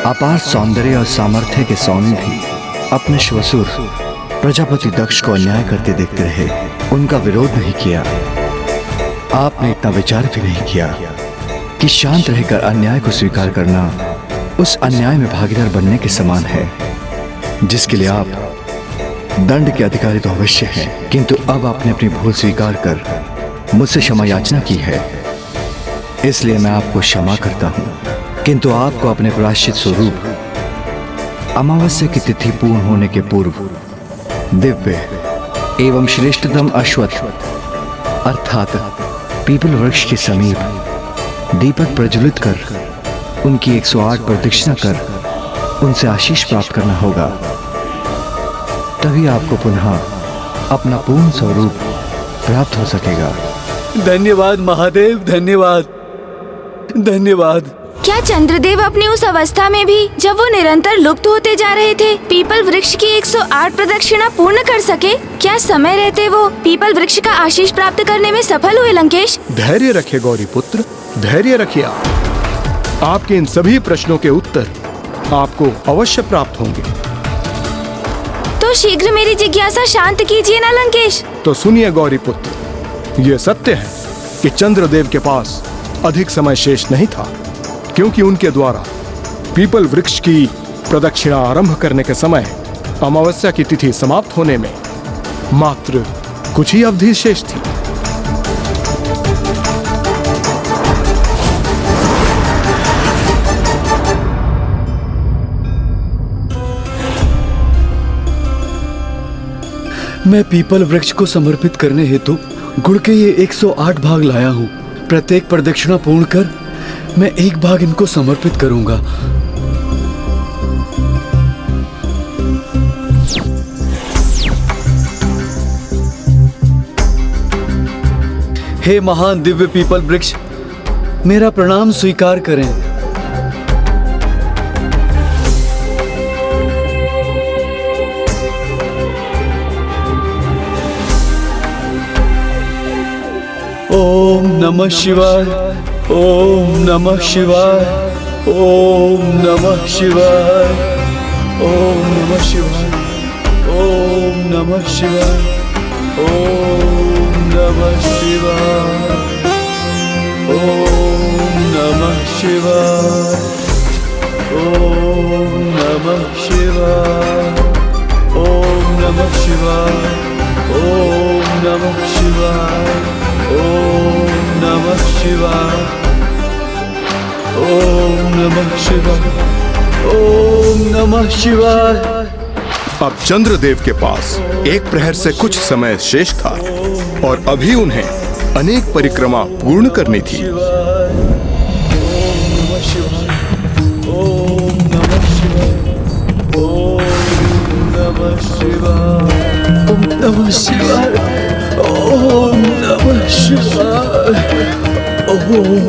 अपार सौंदर्य और सामर्थ्य के स्वामी भी अपने श्वसुर प्रजापति दक्ष को अन्याय करते देखते रहे, उनका विरोध नहीं किया। आपने इतना विचार भी नहीं किया कि शांत रहकर अन्याय को स्वीकार करना उस अन्याय में भागीदार बनने के समान है जिसके लिए आप दंड के अधिकारी तो अवश्य हैं, किंतु अब आपने अपनी भूल स्वीकार कर मुझसे क्षमा याचना की है, इसलिए मैं आपको क्षमा करता हूं। किंतु आपको अपने प्रायश्चित स्वरूप अमावस्या की तिथि पूर्ण होने के पूर्व दिव्य एवं श्रेष्ठतम अश्वत्थ अर्थात पीपल वृक्ष के समीप दीपक प्रज्वलित कर उनकी 108 प्रदक्षिणा कर उनसे आशीष प्राप्त करना होगा, तभी आपको पुनः अपना पूर्ण स्वरूप प्राप्त हो सकेगा। धन्यवाद महादेव, धन्यवाद, धन्यवाद। क्या चंद्रदेव अपनी उस अवस्था में भी, जब वो निरंतर लुप्त होते जा रहे थे, पीपल वृक्ष की 108 प्रदक्षिणा पूर्ण कर सके? क्या समय रहते वो पीपल वृक्ष का आशीष प्राप्त करने में सफल हुए लंकेश? धैर्य रखिए गौरीपुत्र, धैर्य रखिए। आपके इन सभी प्रश्नों के उत्तर आपको अवश्य प्राप्त होंगे। तो शीघ्र मेरी जिज्ञासा शांत कीजिए ना लंकेश। तो सुनिए गौरीपुत्र, ये सत्य है कि चंद्रदेव के पास अधिक समय शेष नहीं था, क्योंकि उनके द्वारा पीपल वृक्ष की प्रदक्षिणा आरंभ करने के समय अमावस्या की तिथि समाप्त होने में मात्र कुछ ही अवधि शेष थी। मैं पीपल वृक्ष को समर्पित करने हेतु गुड़ के ये 108 भाग लाया हूँ। प्रत्येक प्रदक्षिणा पूर्ण कर मैं एक भाग इनको समर्पित करूंगा। हे महान दिव्य पीपल वृक्ष, मेरा प्रणाम स्वीकार करें। ओम नमः शिवाय, ओम नमः शिवाय, ओम नमः शिवाय, ओम नमः शिवाय, ओम नमः शिवाय, ओम नमः शिवाय, ओम नमः शिवाय, ओम नमः शिवाय, ओम नमः शिवाय, ओम नमः शिवाय, ओम नमः शिवाय, ओम नमः शिवाय, ओम नमः शिवाय। अब चंद्रदेव के पास एक प्रहर से कुछ समय शेष था और अभी उन्हें अनेक परिक्रमा पूर्ण करनी थी। ओम नमः शिवाय, ओम नमः शिवाय, ओम नमः शिवाय, ओम नमः शिवाय, ओम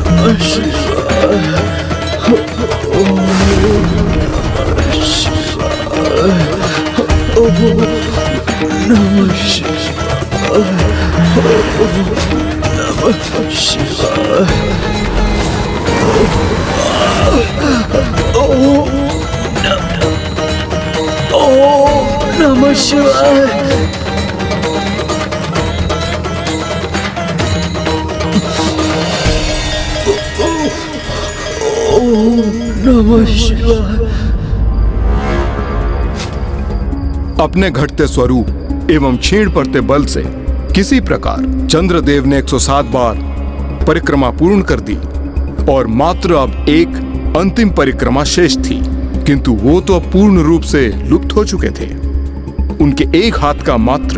नमः शिवाय, ओम नमः शिवाय, ओम नमः शिवाय, ओम नमः शिवाय। नमः शिवाय। अपने घटते स्वरूप एवं क्षीण पड़ते बल से किसी प्रकार चंद्रदेव ने 107 बार परिक्रमा पूर्ण कर दी और मात्र अब एक अंतिम परिक्रमा शेष थी, किंतु वो तो अब पूर्ण रूप से लुप्त हो चुके थे। उनके एक हाथ का मात्र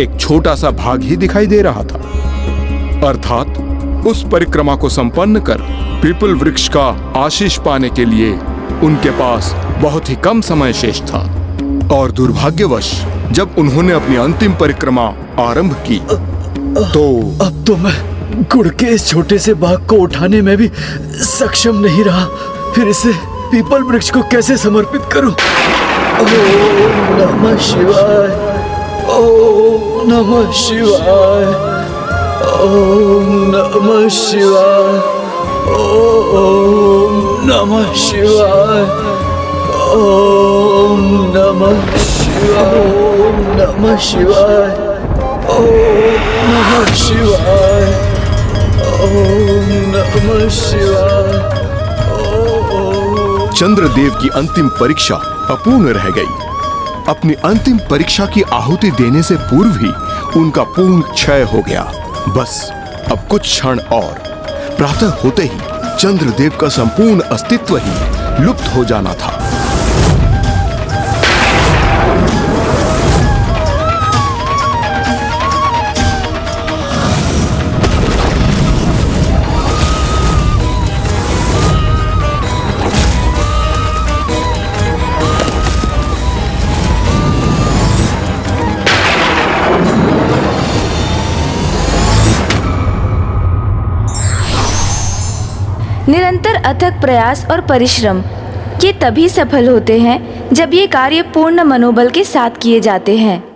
एक छोटा सा भाग ही दिखाई दे रहा था, अर्थात उस परिक्रमा को संपन्न कर पीपल वृक्ष का आशीष पाने के लिए उनके पास बहुत ही कम समय शेष था। और दुर्भाग्यवश जब उन्होंने अपनी अंतिम परिक्रमा आरंभ की तो अब तो मैं गुड़ के इस छोटे से बाग को उठाने में भी सक्षम नहीं रहा। फिर इसे पीपल वृक्ष को कैसे समर्पित करूं? ओम नमः शिवाय, ओम नमः शिवाय, ओम नमः शिवाय, ओम नमः शिवाय, ओम नमः शिवाय, ओम नमः शिवाय, ओम नमः शिवाय, ओम नमः शिवाय। चंद्रदेव की अंतिम परीक्षा अपूर्ण रह गई। अपनी अंतिम परीक्षा की आहुति देने से पूर्व ही उनका पूर्ण क्षय हो गया। बस अब कुछ क्षण और, प्रातः होते ही चंद्रदेव का संपूर्ण अस्तित्व ही लुप्त हो जाना था। निरंतर अथक प्रयास और परिश्रम ये तभी सफल होते हैं जब ये कार्य पूर्ण मनोबल के साथ किए जाते हैं।